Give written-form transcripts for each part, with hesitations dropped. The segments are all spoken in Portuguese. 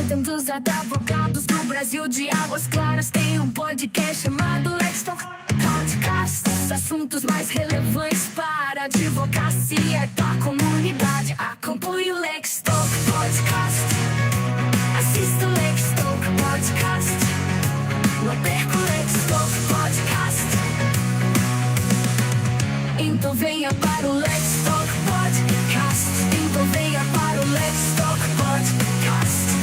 Ordem dos Advogados do Brasil de Águas Claras tem um podcast chamado Let's Talk Podcast. Os assuntos mais relevantes para a advocacia da comunidade. Acompanhe o Let's Talk Podcast. Assista o Let's Talk Podcast. Não perca o Let's Talk Podcast. Então venha para o Let's Talk Podcast. Então venha para o Let's Talk Podcast.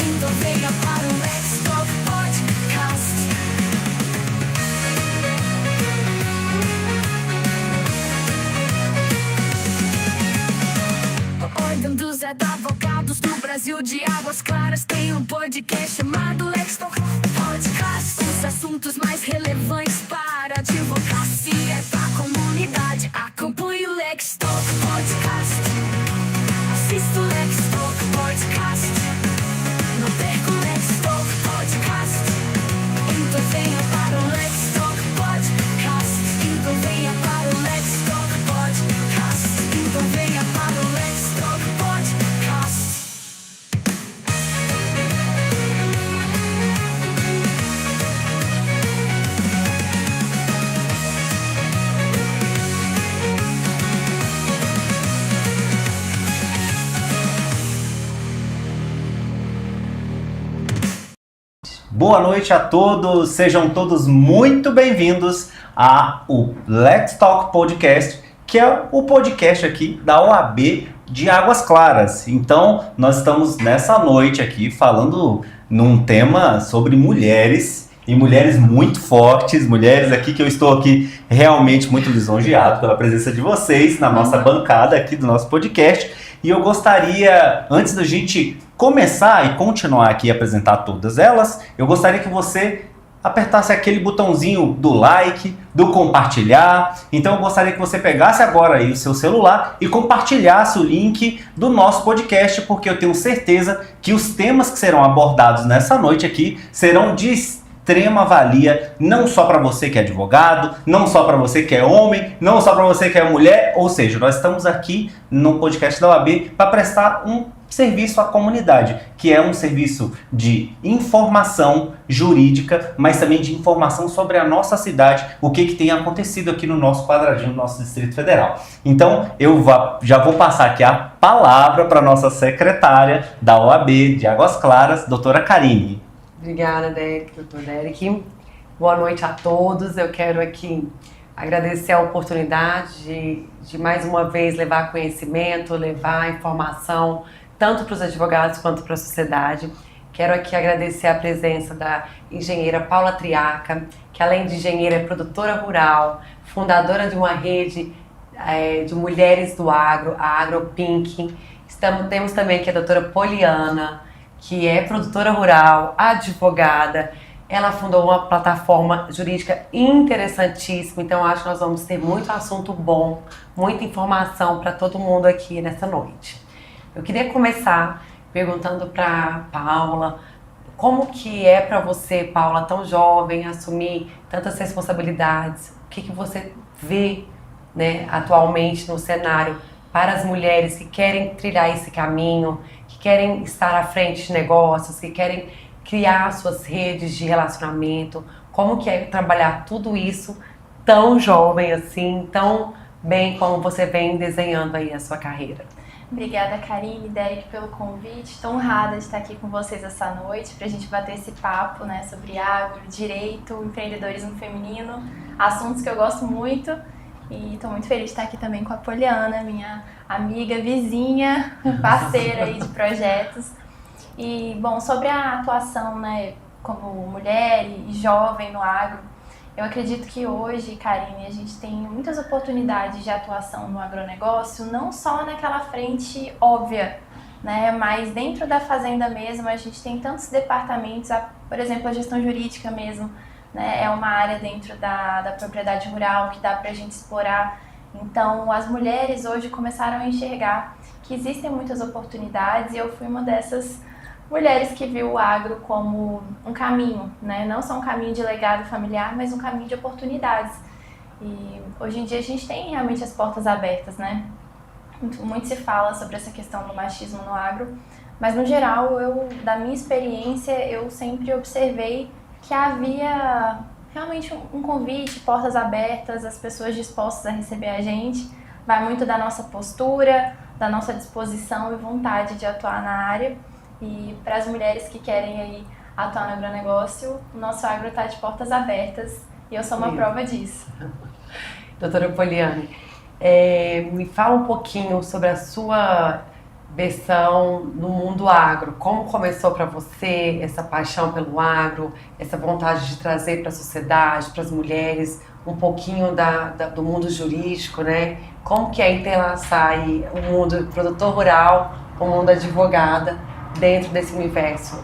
Então venha para o Let's Talk Podcast. A Ordem dos Advogados do Brasil de Águas Claras tem um podcast chamado Let's Talk Podcast. Os assuntos mais relevantes para a advocacia da comunidade. Acompanhe o Let's Talk Podcast. Assista o Let's Talk Podcast. Não perca o Let's Talk Podcast. Então venha para o Let's Talk Podcast. Então venha para o Let's Talk Podcast. Então venha para o Let's Talk Podcast. Boa noite a todos, sejam todos muito bem-vindos ao Let's Talk Podcast, que é o podcast aqui da OAB de Águas Claras. Então, nós estamos nessa noite aqui falando num tema sobre mulheres, e mulheres muito fortes, mulheres aqui que eu estou aqui realmente muito lisonjeado pela presença de vocês na nossa bancada aqui do nosso podcast. E eu gostaria, antes da gente começar e continuar aqui a apresentar todas elas, eu gostaria que você apertasse aquele botãozinho do like, do compartilhar. Então eu gostaria que você pegasse agora aí o seu celular e compartilhasse o link do nosso podcast, porque eu tenho certeza que os temas que serão abordados nessa noite aqui serão de extrema valia, não só para você que é advogado, não só para você que é homem, não só para você que é mulher, ou seja, nós estamos aqui no podcast da OAB para prestar um serviço à comunidade, que é um serviço de informação jurídica, mas também de informação sobre a nossa cidade, o que tem acontecido aqui no nosso quadradinho, no nosso Distrito Federal. Então, eu já vou passar aqui a palavra para a nossa secretária da OAB de Águas Claras, doutora Karine. Obrigada, doutor Derek. Boa noite a todos. Eu quero aqui agradecer a oportunidade de mais uma vez levar conhecimento, levar informação, tanto para os advogados quanto para a sociedade. Quero aqui agradecer a presença da engenheira Paula Triaca, que além de engenheira é produtora rural, fundadora de uma rede de mulheres do agro, a AgroPink. Temos também aqui a doutora Poliana, que é produtora rural, advogada. Ela fundou uma plataforma jurídica interessantíssima, então acho que nós vamos ter muito assunto bom, muita informação para todo mundo aqui nessa noite. Eu queria começar perguntando para Paula, como que é para você, Paula, tão jovem, assumir tantas responsabilidades? O que você vê, né, atualmente no cenário para as mulheres que querem trilhar esse caminho, que querem estar à frente de negócios, que querem criar suas redes de relacionamento? Como que é trabalhar tudo isso tão jovem assim, tão bem como você vem desenhando aí a sua carreira? Obrigada, Karine e Derek, pelo convite. Estou honrada de estar aqui com vocês essa noite para a gente bater esse papo, né, sobre agro, direito, empreendedorismo feminino, assuntos que eu gosto muito. E estou muito feliz de estar aqui também com a Poliana, minha amiga, vizinha, parceira aí de projetos. E, bom, sobre a atuação, né, como mulher e jovem no agro, eu acredito que hoje, Karine, a gente tem muitas oportunidades de atuação no agronegócio, não só naquela frente óbvia, né, mas dentro da fazenda mesmo a gente tem tantos departamentos, por exemplo, a gestão jurídica mesmo, né, é uma área dentro da propriedade rural que dá para a gente explorar. Então, as mulheres hoje começaram a enxergar que existem muitas oportunidades e eu fui uma dessas mulheres que viu o agro como um caminho, né? Não só um caminho de legado familiar, mas um caminho de oportunidades. E hoje em dia a gente tem realmente as portas abertas, né? Muito se fala sobre essa questão do machismo no agro, Mas no geral, da minha experiência, eu sempre observei que havia realmente um convite, portas abertas, as pessoas dispostas a receber a gente. Vai muito da nossa postura, da nossa disposição e vontade de atuar na área. E para as mulheres que querem aí atuar no agronegócio, o nosso agro está de portas abertas e eu sou uma prova disso. Doutora Poliane, me fala um pouquinho sobre a sua versão no mundo agro. Como começou para você essa paixão pelo agro, essa vontade de trazer para a sociedade, para as mulheres, um pouquinho do mundo jurídico, né? Como que é entrelaçar aí o mundo produtor rural com o mundo advogada dentro desse universo?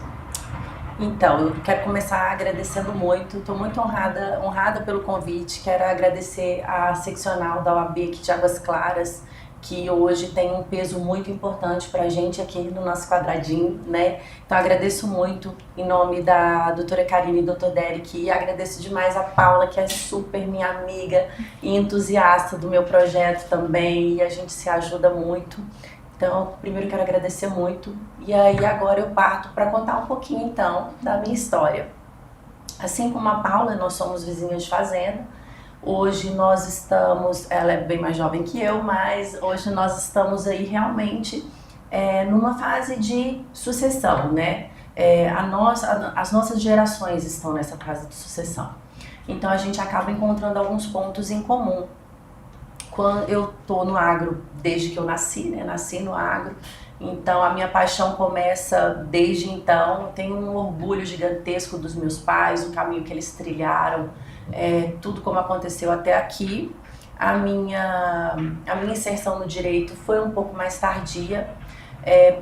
Então, eu quero começar agradecendo muito, estou muito honrada pelo convite, quero agradecer a seccional da OAB aqui de Águas Claras, que hoje tem um peso muito importante para a gente aqui no nosso quadradinho, né? Então, agradeço muito em nome da doutora Karine e doutor Derek, e agradeço demais a Paula, que é super minha amiga e entusiasta do meu projeto também, e a gente se ajuda muito. Então, primeiro quero agradecer muito, e aí agora eu parto para contar um pouquinho então da minha história. Assim como a Paula, nós somos vizinhas de fazenda. Hoje nós estamos, ela é bem mais jovem que eu, mas hoje nós estamos aí realmente numa fase de sucessão, né? As nossas gerações estão nessa fase de sucessão. Então a gente acaba encontrando alguns pontos em comum. Quando eu tô no agro desde que eu nasci, né? Nasci no agro, então a minha paixão começa desde então. Eu tenho um orgulho gigantesco dos meus pais, o caminho que eles trilharam, tudo como aconteceu até aqui. A minha inserção no direito foi um pouco mais tardia,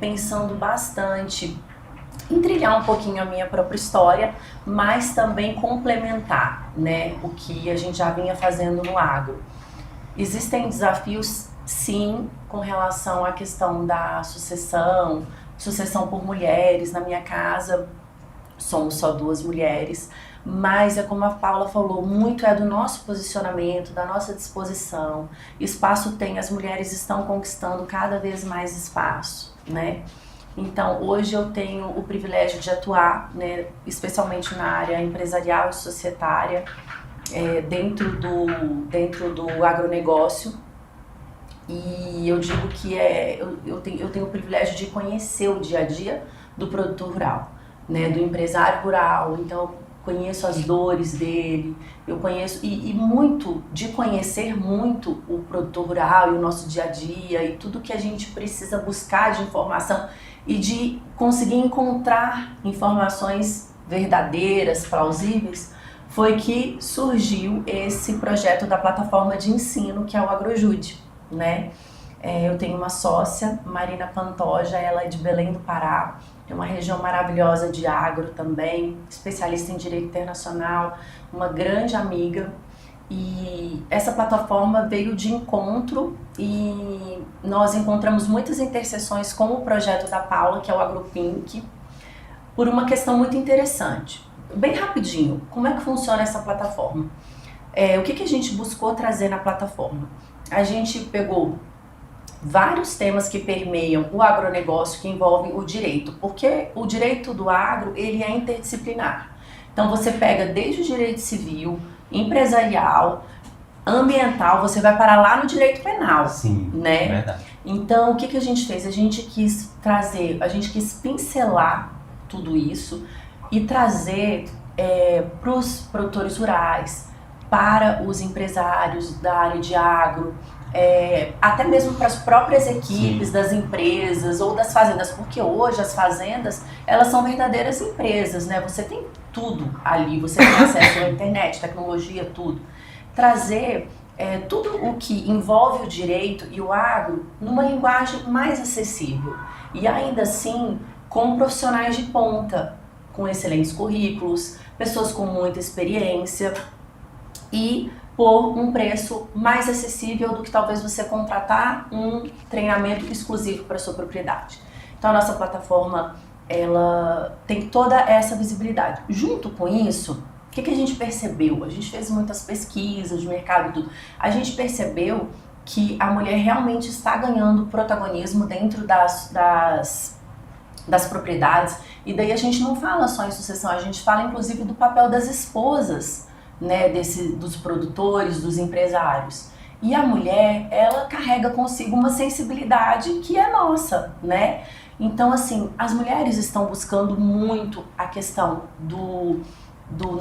pensando bastante em trilhar um pouquinho a minha própria história, mas também complementar, né, o que a gente já vinha fazendo no agro. Existem desafios, sim, com relação à questão da sucessão por mulheres. Na minha casa somos só 2 mulheres, mas é como a Paula falou, muito é do nosso posicionamento, da nossa disposição. Espaço tem, as mulheres estão conquistando cada vez mais espaço, né? Então, hoje eu tenho o privilégio de atuar, né, especialmente na área empresarial e societária, dentro do agronegócio, e eu digo que eu tenho o privilégio de conhecer o dia a dia do produtor rural, né, do empresário rural. Então eu conheço as dores dele, eu conheço e muito de conhecer muito o produtor rural e o nosso dia a dia e tudo que a gente precisa buscar de informação e de conseguir encontrar informações verdadeiras, plausíveis. Foi que surgiu esse projeto da plataforma de ensino, que é o Agrojude, né? Eu tenho uma sócia, Marina Pantoja, ela é de Belém do Pará, é uma região maravilhosa de agro também, especialista em direito internacional, uma grande amiga. E essa plataforma veio de encontro e nós encontramos muitas interseções com o projeto da Paula, que é o AgroPink, por uma questão muito interessante. Bem rapidinho, como é que funciona essa plataforma? O que a gente buscou trazer na plataforma? A gente pegou vários temas que permeiam o agronegócio, que envolvem o direito, porque o direito do agro, ele é interdisciplinar. Então você pega desde o direito civil, empresarial, ambiental, você vai parar lá no direito penal. Sim, né? É verdade. Então o que a gente fez? A gente quis pincelar tudo isso e trazer para os produtores rurais, para os empresários da área de agro, até mesmo para as próprias equipes das empresas ou das fazendas, porque hoje as fazendas, elas são verdadeiras empresas, né? Você tem tudo ali, você tem acesso à internet, tecnologia, tudo. Trazer tudo o que envolve o direito e o agro numa linguagem mais acessível e ainda assim com profissionais de ponta, com excelentes currículos, pessoas com muita experiência e por um preço mais acessível do que talvez você contratar um treinamento exclusivo para a sua propriedade. Então a nossa plataforma, ela tem toda essa visibilidade. Junto com isso, o que a gente percebeu? A gente fez muitas pesquisas de mercado e tudo. A gente percebeu que a mulher realmente está ganhando protagonismo dentro das propriedades. E daí a gente não fala só em sucessão, a gente fala inclusive do papel das esposas, né, dos produtores, dos empresários. E a mulher, ela carrega consigo uma sensibilidade que é nossa, né? Então, assim, as mulheres estão buscando muito a questão do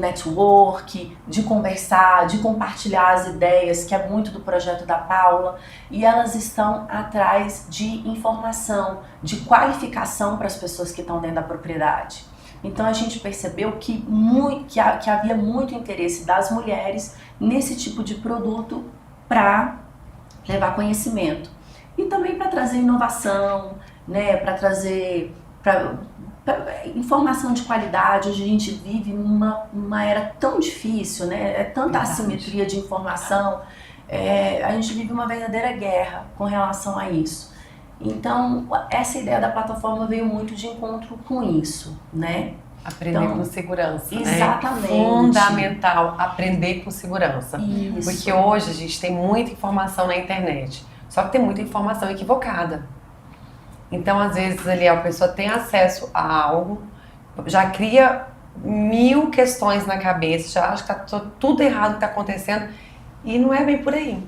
network, de conversar, de compartilhar as ideias, que é muito do projeto da Paula, e elas estão atrás de informação, de qualificação para as pessoas que estão dentro da propriedade. Então a gente percebeu que havia muito interesse das mulheres nesse tipo de produto para levar conhecimento. E também para trazer inovação, né, para trazer informação de qualidade. Hoje a gente vive numa era tão difícil, né? É tanta assimetria de informação. A gente vive uma verdadeira guerra com relação a isso. Então, essa ideia da plataforma veio muito de encontro com isso, né? Aprender com segurança, exatamente. Né? Fundamental, aprender com segurança. Isso. Porque hoje a gente tem muita informação na internet, só que tem muita informação equivocada. Então, às vezes, ali a pessoa tem acesso a algo, já cria 1000 questões na cabeça, já acha que tá tudo errado que está acontecendo, e não é bem por aí.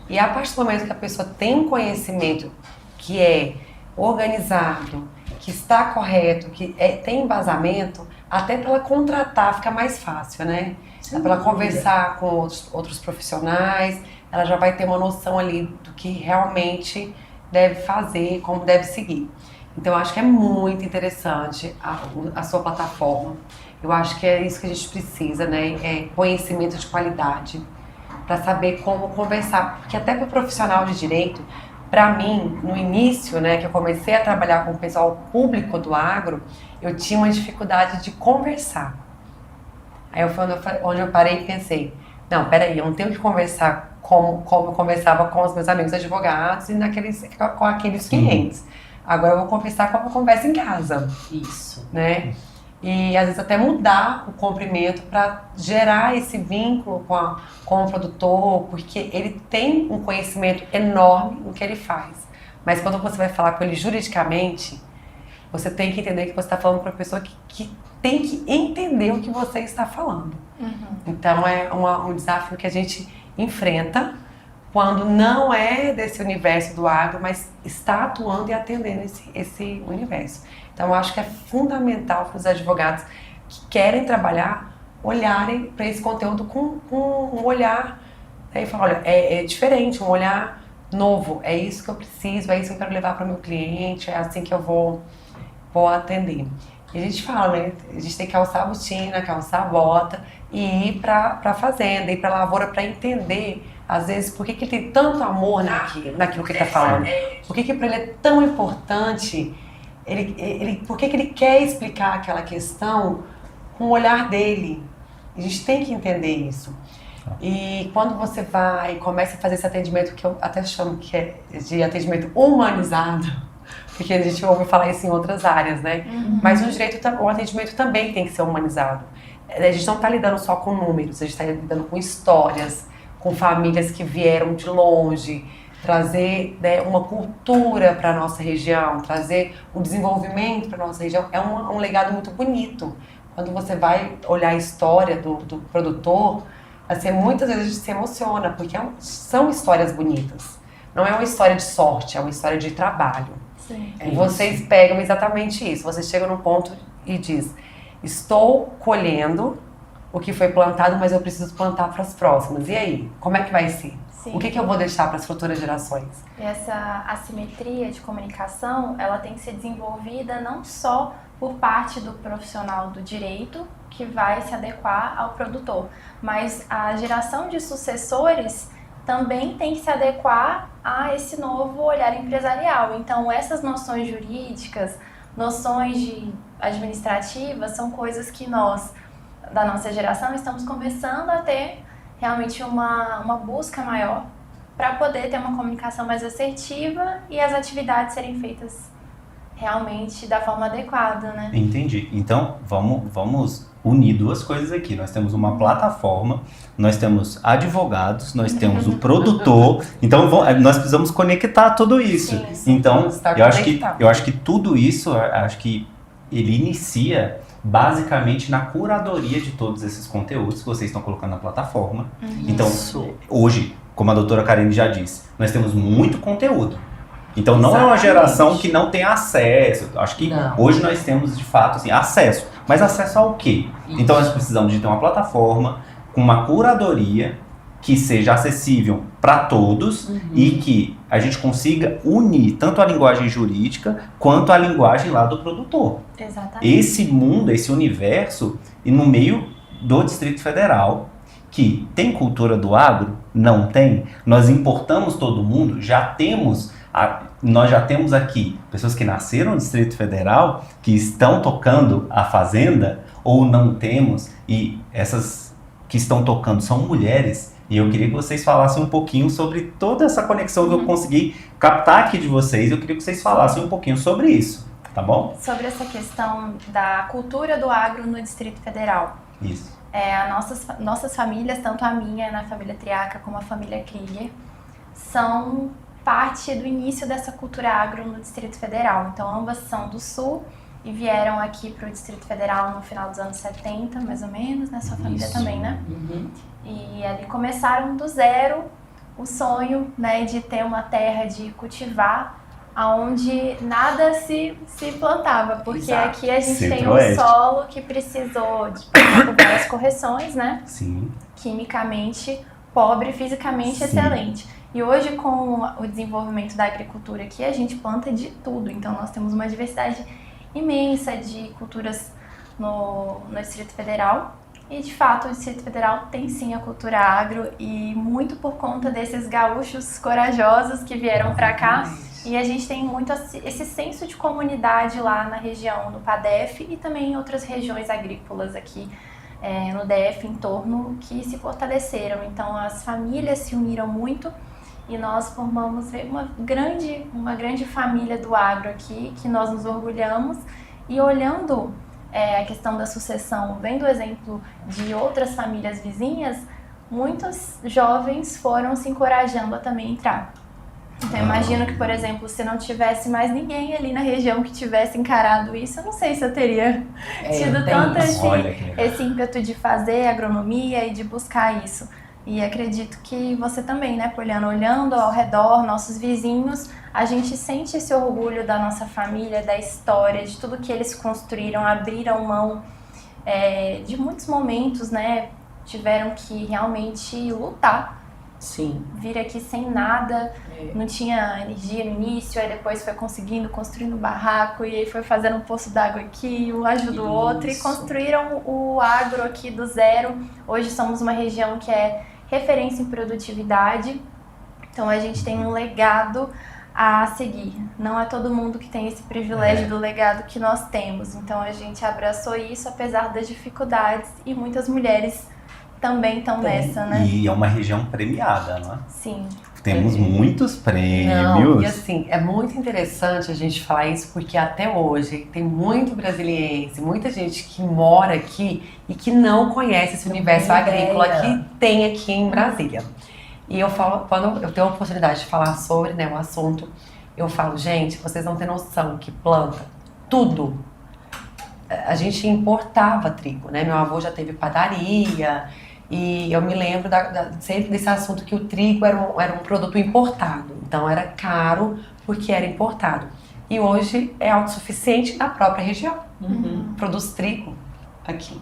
E a partir do momento que a pessoa tem um conhecimento que é organizado, que está correto, que tem embasamento, até para ela contratar fica mais fácil, né? Para ela conversar com outros profissionais, ela já vai ter uma noção ali do que realmente deve fazer, como deve seguir. Então, eu acho que é muito interessante a sua plataforma. Eu acho que é isso que a gente precisa, né? É conhecimento de qualidade, para saber como conversar. Porque até para o profissional de direito, para mim, no início, né, que eu comecei a trabalhar com o pessoal público do agro, eu tinha uma dificuldade de conversar. Aí foi onde eu parei e pensei, não, peraí, eu não tenho que conversar como eu conversava com os meus amigos advogados e com aqueles clientes. Agora eu vou conversar como eu converso em casa. Isso. Né? E às vezes até mudar o comprimento para gerar esse vínculo com o produtor, porque ele tem um conhecimento enorme no que ele faz. Mas quando você vai falar com ele juridicamente, você tem que entender que você está falando para uma pessoa que tem que entender o que você está falando. Então é um desafio que a gente enfrenta quando não é desse universo do agro, mas está atuando e atendendo esse universo. Então eu acho que é fundamental para os advogados que querem trabalhar olharem para esse conteúdo com um olhar, né, e falar, olha, é diferente, um olhar novo, é isso que eu preciso, é isso que eu quero levar para o meu cliente, é assim que eu vou atender. E a gente fala, né, a gente tem que calçar a botina, calçar a bota e ir para a fazenda, ir para a lavoura para entender, às vezes, por que ele tem tanto amor naquilo que ele está falando, por que para ele é tão importante, por que ele quer explicar aquela questão com o olhar dele. A gente tem que entender isso. E quando você vai e começa a fazer esse atendimento, que eu até chamo que é de atendimento humanizado, porque a gente ouve falar isso em outras áreas, né? Mas o atendimento também tem que ser humanizado. A gente não está lidando só com números, a gente está lidando com histórias, com famílias que vieram de longe, trazer, né, uma cultura para a nossa região, trazer um desenvolvimento para a nossa região. É um legado muito bonito. Quando você vai olhar a história do produtor, assim, muitas vezes a gente se emociona, porque são histórias bonitas. Não é uma história de sorte, é uma história de trabalho. Sim. E vocês pegam exatamente isso. Vocês chegam num ponto e diz: estou colhendo o que foi plantado, mas eu preciso plantar para as próximas. E aí? Como é que vai ser? Sim. O que eu vou deixar para as futuras gerações? Essa assimetria de comunicação, ela tem que ser desenvolvida não só por parte do profissional do direito, que vai se adequar ao produtor, mas a geração de sucessores também tem que se adequar a esse novo olhar empresarial. Então, essas noções jurídicas, noções administrativas, são coisas que nós, da nossa geração, estamos começando a ter realmente uma busca maior para poder ter uma comunicação mais assertiva e as atividades serem feitas realmente da forma adequada, né? Entendi. Então, vamos unir duas coisas aqui. Nós temos uma plataforma, nós temos advogados, nós temos o produtor. Então, nós precisamos conectar tudo isso. Sim. Então, Estar eu acho que tudo isso, acho que ele inicia basicamente na curadoria de todos esses conteúdos que vocês estão colocando na plataforma. Então, hoje, como a doutora Karine já disse, nós temos muito conteúdo. Então não é uma geração que não tem acesso. Acho que hoje nós temos de fato assim, acesso. Mas acesso ao quê? Isso. Então nós precisamos de ter uma plataforma com uma curadoria que seja acessível para todos e que a gente consiga unir tanto a linguagem jurídica quanto a linguagem lá do produtor. Exatamente. Esse mundo, esse universo, e no meio do Distrito Federal, que tem cultura do agro? Não tem. Nós importamos todo mundo, nós já temos aqui pessoas que nasceram no Distrito Federal, que estão tocando a fazenda, ou não temos, e essas que estão tocando são mulheres, e eu queria que vocês falassem um pouquinho sobre toda essa conexão que eu consegui captar aqui de vocês. Eu queria que vocês falassem um pouquinho sobre isso, tá bom? Sobre essa questão da cultura do agro no Distrito Federal. Isso. Nossas famílias, tanto a minha, na família Triaca, como a família Krieger, são parte do início dessa cultura agro no Distrito Federal. Então, ambas são do Sul e vieram aqui para o Distrito Federal no final dos anos 70, mais ou menos, né? Sua família também, né? E ali começaram do zero o sonho, né, de ter uma terra de cultivar, aonde nada se plantava, porque aqui a gente tem um solo que precisou de passar por várias correções, né? Sim. Quimicamente pobre, fisicamente excelente. E hoje, com o desenvolvimento da agricultura aqui, a gente planta de tudo. Então, nós temos uma diversidade imensa de culturas no Distrito Federal. E, de fato, o Distrito Federal tem sim a cultura agro, e muito por conta desses gaúchos corajosos que vieram para cá. E a gente tem muito esse senso de comunidade lá na região do PADEF e também em outras regiões agrícolas aqui no DF, em torno, que se fortaleceram. Então, as famílias se uniram muito e nós formamos uma grande família do agro aqui, que nós nos orgulhamos. E olhando a questão da sucessão, vendo o exemplo de outras famílias vizinhas, muitos jovens foram se encorajando a também entrar. Então, imagino que, por exemplo, se não tivesse mais ninguém ali na região que tivesse encarado isso, eu não sei se eu teria tido tanto esse ímpeto de fazer agronomia e de buscar isso. E acredito que você também, né, Poliana, olhando ao redor, nossos vizinhos, a gente sente esse orgulho da nossa família, da história, de tudo que eles construíram, abriram mão de muitos momentos, né, tiveram que realmente lutar. Sim. Vir aqui sem nada, não tinha energia no início, aí depois foi construindo barraco, e aí foi fazendo um poço d'água aqui, um ajuda o outro, e construíram o agro aqui do zero. Hoje somos uma região que é referência em produtividade, então a gente tem um legado a seguir. Não é todo mundo que tem esse privilégio do legado que nós temos, então a gente abraçou isso apesar das dificuldades, e muitas mulheres também estão nessa, né? E é uma região premiada, não é? Sim. Temos muitos prêmios. Não, e assim, é muito interessante a gente falar isso, porque até hoje tem muito brasiliense, muita gente que mora aqui e que não conhece esse universo agrícola que tem aqui em Brasília. E eu falo, quando eu tenho a oportunidade de falar sobre, né, o assunto, eu falo, gente, vocês não têm noção que planta tudo. A gente importava trigo, né? Meu avô já teve padaria. E eu me lembro sempre desse assunto, que o trigo era um produto importado. Então era caro porque era importado. E hoje é autossuficiente na própria região. Produz trigo aqui.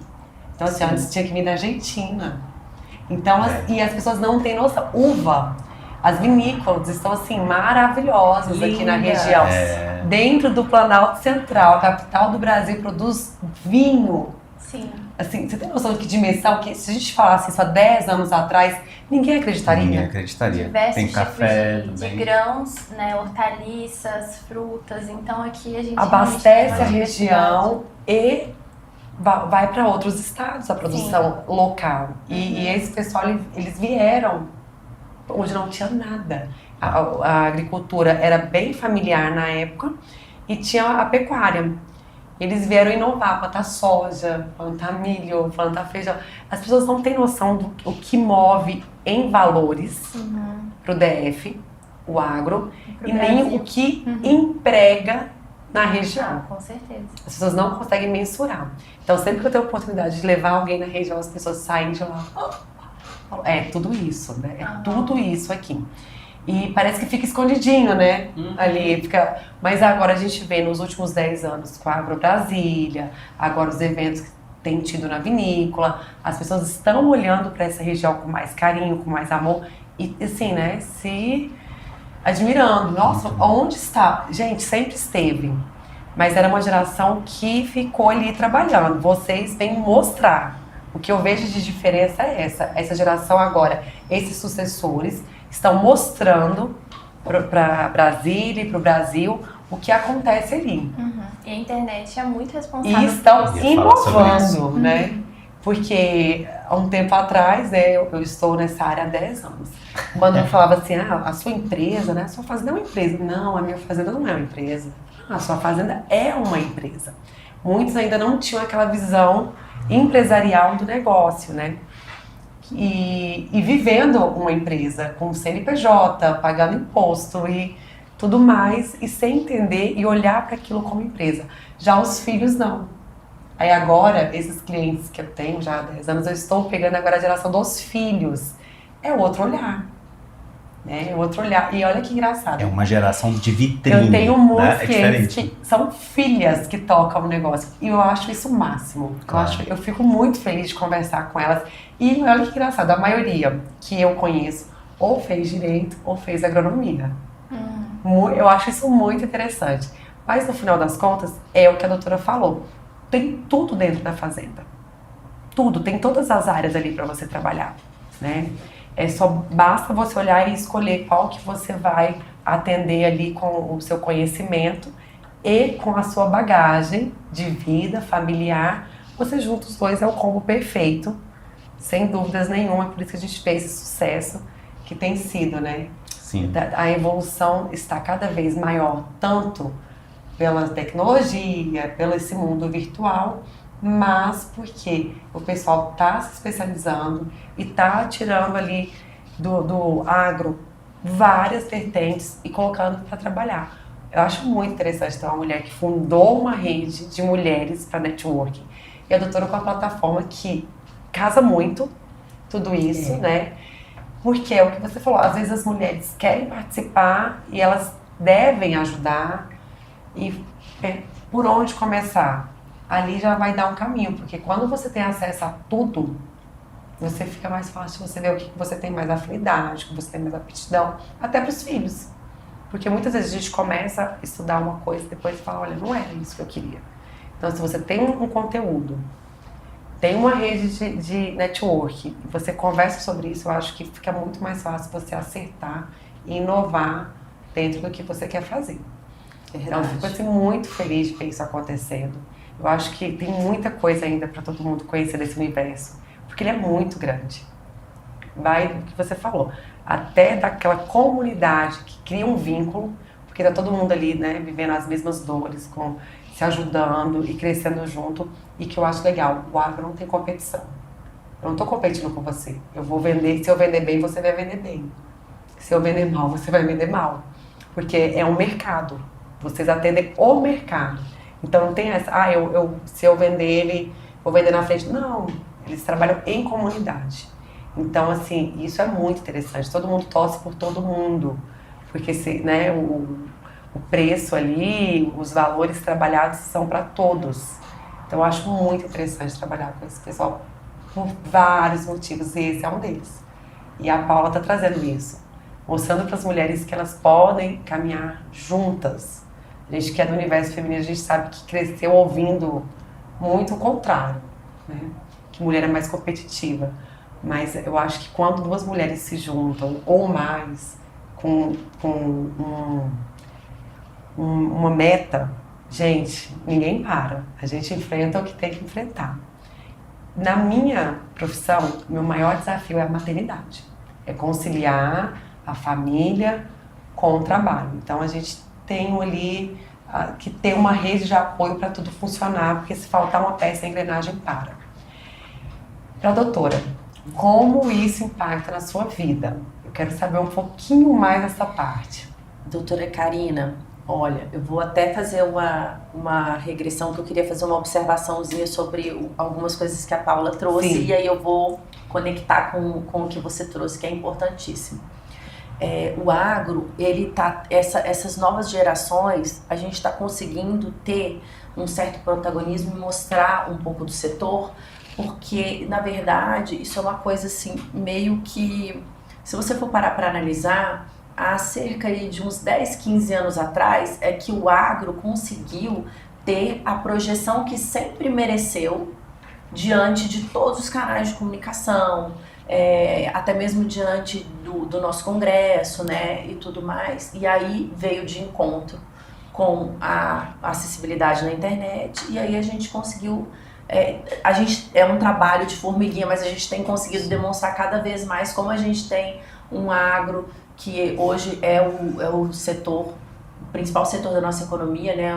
Então assim, antes tinha que vir da Argentina. Então, e as pessoas não têm noção. Uva. As vinícolas estão assim maravilhosas aqui na região. Dentro do Planalto Central, capital do Brasil, produz vinho. Sim. Assim, você tem noção de que dimensão, que se a gente falasse isso há 10 anos atrás, ninguém acreditaria? Ninguém acreditaria. Diversos tem tipos café de grãos, né, hortaliças, frutas. Então aqui a gente abastece a região e vai para outros estados a produção local. E esse pessoal, eles vieram onde não tinha nada. A agricultura era bem familiar na época. e tinha a pecuária. Eles vieram inovar, plantar soja, plantar milho, plantar feijão. As pessoas não têm noção do o que move em valores para o DF, o agro, Pro e nem Brasil. o que emprega na região. Com certeza. As pessoas não conseguem mensurar. Então, sempre que eu tenho a oportunidade de levar alguém na região, as pessoas saem de lá. É tudo isso, né? É tudo isso aqui. E parece que fica escondidinho, né? Ali fica. Mas agora a gente vê nos últimos 10 anos com a Agro Brasília, agora os eventos que tem tido na vinícola, as pessoas estão olhando para essa região com mais carinho, com mais amor e assim, né? Se admirando. Nossa, onde está? Gente, sempre esteve. Mas era uma geração que ficou ali trabalhando. Vocês vêm mostrar. O que eu vejo de diferença é essa. Essa geração agora, esses sucessores, estão mostrando para Brasília e para o Brasil o que acontece ali. E a internet é muito responsável. E estão Eu ia falar sobre inovando, né? Porque há um tempo atrás, né, eu estou nessa área há 10 anos. Quando eu falava assim, a sua empresa, né? A sua fazenda é uma empresa. Não, a minha fazenda não é uma empresa. A sua fazenda é uma empresa. Muitos ainda não tinham aquela visão empresarial do negócio, né? E vivendo uma empresa com CNPJ, pagando imposto e tudo mais, e sem entender e olhar para aquilo como empresa. Já os filhos não. Aí agora, esses clientes que eu tenho já há 10 anos, eu estou pegando agora a geração dos filhos. É outro olhar. Né? É outro olhar. E olha que engraçado. É uma geração de vitrine. Eu tenho muitos né? É clientes diferente. que são filhas que tocam o negócio. E eu acho isso o máximo. Claro. Eu fico muito feliz de conversar com elas. E olha que engraçado, a maioria que eu conheço ou fez direito ou fez agronomia. Eu acho isso muito interessante. Mas no final das contas, é o que a doutora falou. Tem tudo dentro da fazenda. Tudo, tem todas as áreas ali para você trabalhar, né? Só basta você olhar e escolher qual que você vai atender ali com o seu conhecimento e com a sua bagagem de vida familiar. Você junta os dois, é o combo perfeito, sem dúvidas nenhuma. Por isso que a gente fez esse sucesso que tem sido, né? Sim. A evolução está cada vez maior, tanto pela tecnologia, pelo esse mundo virtual, mas porque o pessoal está se especializando e está tirando ali do agro várias vertentes e colocando para trabalhar. Eu acho muito interessante ter uma mulher que fundou uma rede de mulheres para networking. E a doutora com a plataforma que casa muito tudo isso, né? Porque é o que você falou, às vezes as mulheres querem participar e elas devem ajudar. E por onde começar? Ali já vai dar um caminho, porque quando você tem acesso a tudo, você fica mais fácil, você vê o que você tem mais afinidade, o que você tem mais aptidão, até para os filhos. Porque muitas vezes a gente começa a estudar uma coisa e depois fala, olha, não era isso que eu queria. Então, se você tem um conteúdo, tem uma rede de network, e você conversa sobre isso, eu acho que fica muito mais fácil você acertar e inovar dentro do que você quer fazer. Então, eu fico assim, muito feliz de ver isso acontecendo. Eu acho que tem muita coisa ainda para todo mundo conhecer desse universo, porque ele é muito grande. Vai do que você falou, até daquela comunidade que cria um vínculo, porque tá todo mundo ali, né, vivendo as mesmas dores, se ajudando e crescendo junto, e que eu acho legal, o agro não tem competição. Eu não tô competindo com você. Eu vou vender, se eu vender bem, você vai vender bem. Se eu vender mal, você vai vender mal. Porque é um mercado. Vocês atendem o mercado. Então não tem essa, se eu vender ele, vou vender na frente. Não, eles trabalham em comunidade. Então, assim, isso é muito interessante. Todo mundo torce por todo mundo. Porque né, o preço ali, os valores trabalhados são para todos. Então eu acho muito interessante trabalhar com esse pessoal por vários motivos, e esse é um deles. E a Paula está trazendo isso, mostrando para as mulheres que elas podem caminhar juntas. A gente que é do universo feminino, a gente sabe que cresceu ouvindo muito o contrário, né? Que mulher é mais competitiva. Mas eu acho que quando duas mulheres se juntam, ou mais, com uma meta, gente, ninguém para. A gente enfrenta o que tem que enfrentar. Na minha profissão, meu maior desafio é a maternidade. É conciliar a família com o trabalho. Então a gente tem ali que ter uma rede de apoio para tudo funcionar, porque se faltar uma peça, a engrenagem para. Para a doutora, como isso impacta na sua vida? Eu quero saber um pouquinho mais dessa parte. Doutora Karina, olha, eu vou até fazer uma regressão, que eu queria fazer uma observaçãozinha sobre algumas coisas que a Paula trouxe. Sim. E aí eu vou conectar com o que você trouxe, que é importantíssimo. O agro, ele tá, essas novas gerações, a gente está conseguindo ter um certo protagonismo e mostrar um pouco do setor, porque, na verdade, isso é uma coisa assim, meio que, se você for parar para analisar, há cerca de uns 10, 15 anos atrás, é que o agro conseguiu ter a projeção que sempre mereceu diante de todos os canais de comunicação, até mesmo diante do nosso congresso, né, e tudo mais. E aí veio de encontro com a acessibilidade na internet, e aí a gente conseguiu, a gente é um trabalho de formiguinha, mas a gente tem conseguido demonstrar cada vez mais como a gente tem um agro que hoje é o setor, o principal setor da nossa economia, né,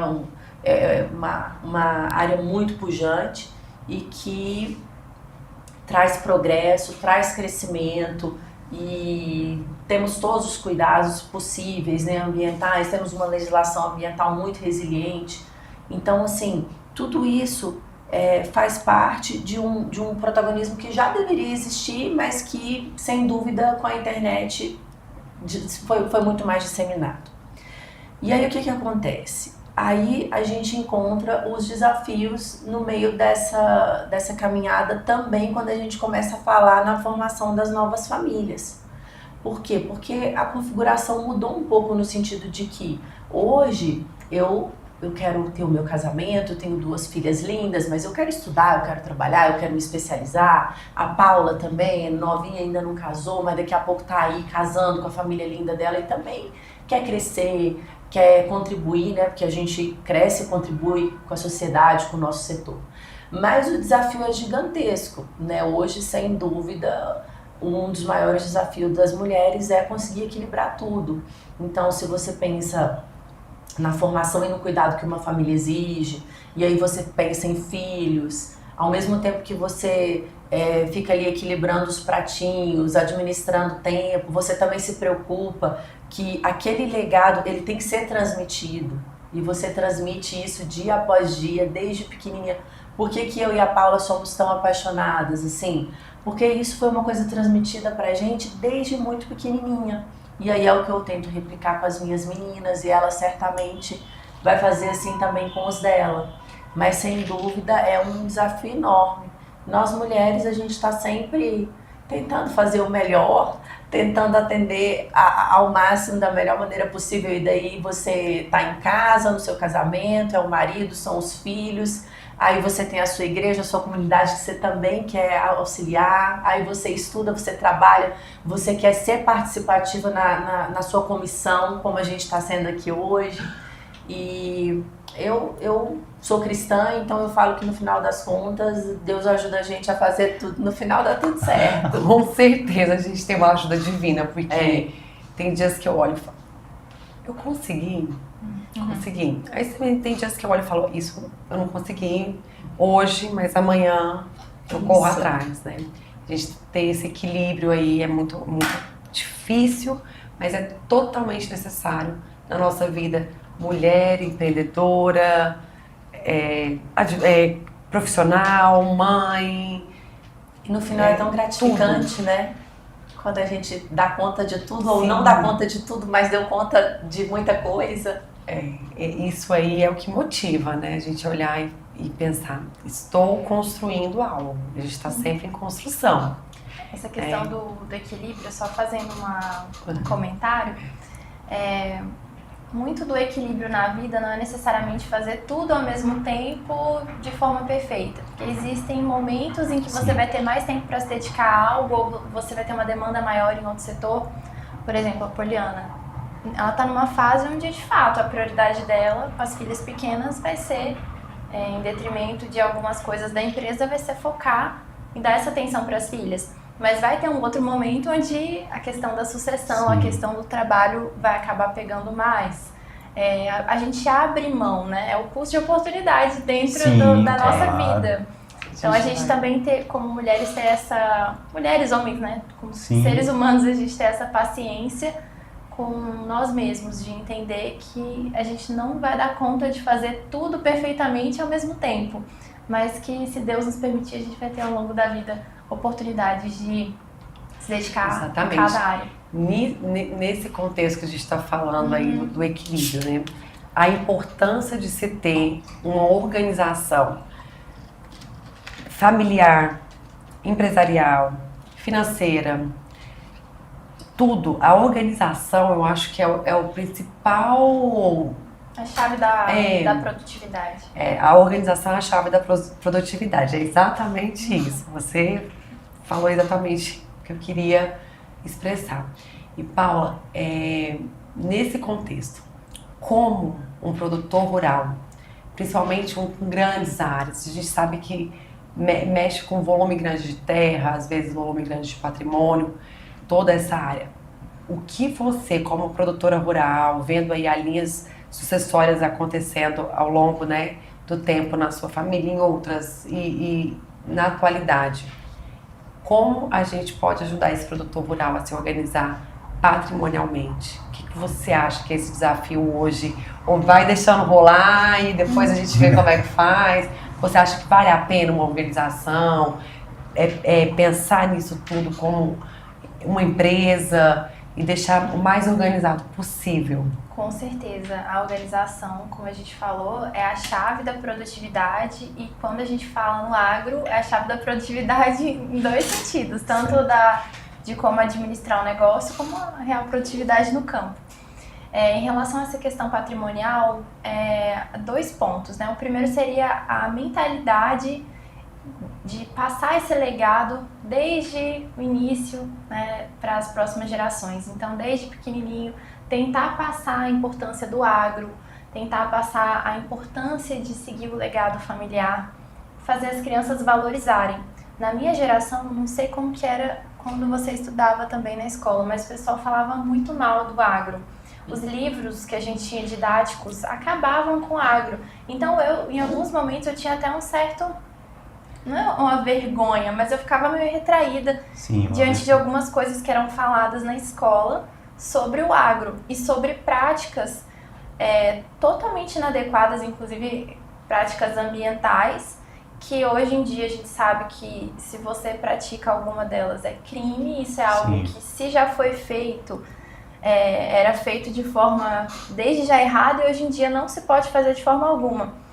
uma área muito pujante e que traz progresso, traz crescimento, e temos todos os cuidados possíveis, né, ambientais, temos uma legislação ambiental muito resiliente. Então, assim, tudo isso faz parte de um protagonismo que já deveria existir, mas que, sem dúvida, com a internet foi muito mais disseminado. E aí o que acontece? Aí a gente encontra os desafios no meio dessa caminhada também, quando a gente começa a falar na formação das novas famílias. Por quê? Porque a configuração mudou um pouco no sentido de que hoje eu quero ter o meu casamento, eu tenho 2 filhas lindas, mas eu quero estudar, eu quero trabalhar, eu quero me especializar. A Paula também, novinha, ainda não casou, mas daqui a pouco tá aí casando com a família linda dela e também quer crescer, quer contribuir, né? Porque a gente cresce e contribui com a sociedade, com o nosso setor. Mas o desafio é gigantesco, né? Hoje, sem dúvida, um dos maiores desafios das mulheres é conseguir equilibrar tudo. Então, se você pensa na formação e no cuidado que uma família exige, e aí você pensa em filhos, ao mesmo tempo que você fica ali equilibrando os pratinhos, administrando tempo, você também se preocupa que aquele legado ele tem que ser transmitido, e você transmite isso dia após dia, desde pequenininha. Por que eu e a Paula somos tão apaixonadas, assim? Porque isso foi uma coisa transmitida pra gente desde muito pequenininha. E aí é o que eu tento replicar com as minhas meninas, e ela certamente vai fazer assim também com os dela. Mas sem dúvida é um desafio enorme. Nós mulheres, a gente está sempre tentando fazer o melhor, tentando atender ao máximo da melhor maneira possível. E daí você está em casa, no seu casamento, é o marido, são os filhos. Aí você tem a sua igreja, a sua comunidade que você também quer auxiliar. Aí você estuda, você trabalha, você quer ser participativa na sua comissão, como a gente está sendo aqui hoje. E eu sou cristã, então eu falo que no final das contas, Deus ajuda a gente a fazer tudo. No final dá tudo certo. Com certeza a gente tem uma ajuda divina, porque tem dias que eu olho e falo, eu consegui. Consegui. Aí também tem dias que eu olho e falo, isso eu não consegui hoje, mas amanhã eu corro atrás, né? A gente ter esse equilíbrio aí é muito, muito difícil, mas é totalmente necessário na nossa vida. Mulher, empreendedora, profissional, mãe. E no final é tão gratificante, né? Quando a gente dá conta de tudo, ou Sim. não dá conta de tudo, mas deu conta de muita coisa. Isso aí é o que motiva, né? A gente olhar e pensar, estou construindo algo. A gente está sempre em construção. Essa questão do equilíbrio, só fazendo um comentário, muito do equilíbrio na vida não é necessariamente fazer tudo ao mesmo tempo de forma perfeita. Porque existem momentos em que você vai ter mais tempo para se dedicar a algo, ou você vai ter uma demanda maior em outro setor. Por exemplo, a Poliana, ela está numa fase onde, de fato, a prioridade dela com as filhas pequenas vai ser, em detrimento de algumas coisas da empresa, vai ser focar em dar essa atenção para as filhas. Mas vai ter um outro momento onde a questão da sucessão, a questão do trabalho vai acabar pegando mais. a gente abre mão, né? É o custo de oportunidade dentro Sim, da nossa claro. vida. Então a gente também como mulheres ter mulheres, homens, né? Como Sim. seres humanos, a gente ter essa paciência com nós mesmos, de entender que a gente não vai dar conta de fazer tudo perfeitamente ao mesmo tempo, mas que se Deus nos permitir, a gente vai ter ao longo da vida oportunidades de se dedicar Exatamente. a cada área. Nesse contexto que a gente está falando aí do equilíbrio, né? A importância de se ter uma organização familiar, empresarial, financeira, tudo. A organização, eu acho que é o principal... A chave da produtividade. A organização é a chave da produtividade, é exatamente isso. Você falou exatamente o que eu queria expressar. E Paula, nesse contexto, como um produtor rural, principalmente um com grandes áreas, a gente sabe que mexe com volume grande de terra, às vezes volume grande de patrimônio, toda essa área. O que você, como produtora rural, vendo aí as linhas sucessórias acontecendo ao longo, né, do tempo na sua família, em outras e na atualidade, como a gente pode ajudar esse produtor rural a se organizar patrimonialmente? O que você acha que é esse desafio hoje? Ou vai deixando rolar e depois a gente vê como é que faz? Você acha que vale a pena uma organização? Pensar nisso tudo como uma empresa e deixar o mais organizado possível? Com certeza, a organização, como a gente falou, é a chave da produtividade, e quando a gente fala no agro, é a chave da produtividade em dois sentidos, tanto de como administrar o negócio, como a real produtividade no campo. Em relação a essa questão patrimonial, 2 pontos, né? O primeiro seria a mentalidade de passar esse legado desde o início, né, para as próximas gerações. Então, desde pequenininho, tentar passar a importância do agro, tentar passar a importância de seguir o legado familiar, fazer as crianças valorizarem. Na minha geração, não sei como que era quando você estudava também na escola, mas o pessoal falava muito mal do agro. Os livros que a gente tinha didáticos acabavam com o agro. Então, em alguns momentos, eu tinha até um certo... Não é uma vergonha, mas eu ficava meio retraída diante de algumas coisas que eram faladas na escola sobre o agro e sobre práticas totalmente inadequadas, inclusive práticas ambientais, que hoje em dia a gente sabe que se você pratica alguma delas é crime. Isso é algo que, se já foi feito, era feito de forma desde já errada, e hoje em dia não se pode fazer de forma alguma.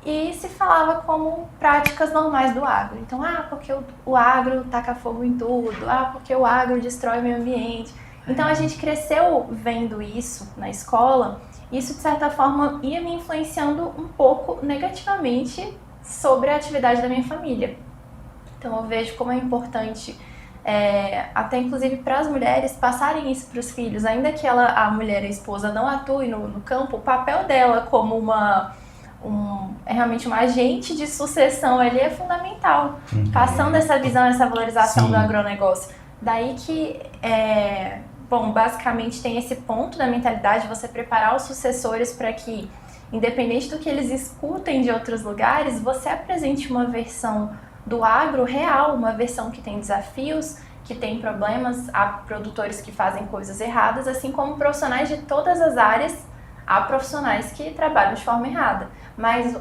E se falava como práticas normais do agro. Então, porque o agro taca fogo em tudo, porque o agro destrói o meio ambiente. Então, a gente cresceu vendo isso na escola, e isso, de certa forma, ia me influenciando um pouco negativamente sobre a atividade da minha família. Então, eu vejo como é importante, até inclusive para as mulheres, passarem isso para os filhos. Ainda que a mulher, a esposa, não atue no campo, o papel dela como realmente um agente de sucessão ali é fundamental, passando essa visão, essa valorização do agronegócio. Daí que, basicamente tem esse ponto da mentalidade, você preparar os sucessores para que, independente do que eles escutem de outros lugares, você apresente uma versão do agro real, uma versão que tem desafios, que tem problemas, há produtores que fazem coisas erradas, assim como profissionais de todas as áreas. Há profissionais que trabalham de forma errada, mas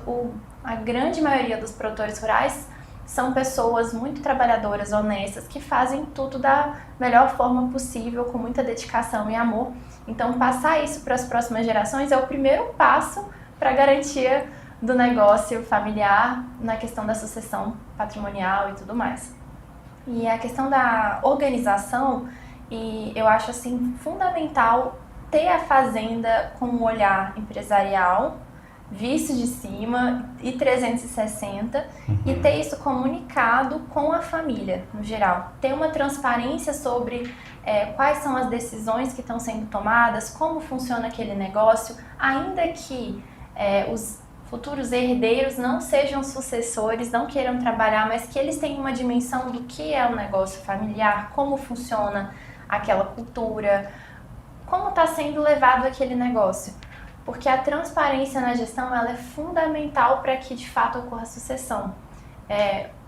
a grande maioria dos produtores rurais são pessoas muito trabalhadoras, honestas, que fazem tudo da melhor forma possível, com muita dedicação e amor. Então, passar isso para as próximas gerações é o primeiro passo para a garantia do negócio familiar na questão da sucessão patrimonial e tudo mais. E a questão da organização, e eu acho assim fundamental ter a fazenda com um olhar empresarial, visto de cima e 360, e ter isso comunicado com a família no geral. Ter uma transparência sobre quais são as decisões que estão sendo tomadas, como funciona aquele negócio, ainda que os futuros herdeiros não sejam sucessores, não queiram trabalhar, mas que eles tenham uma dimensão do que é o negócio familiar, como funciona aquela cultura, como está sendo levado aquele negócio. Porque a transparência na gestão ela é fundamental para que de fato ocorra a sucessão.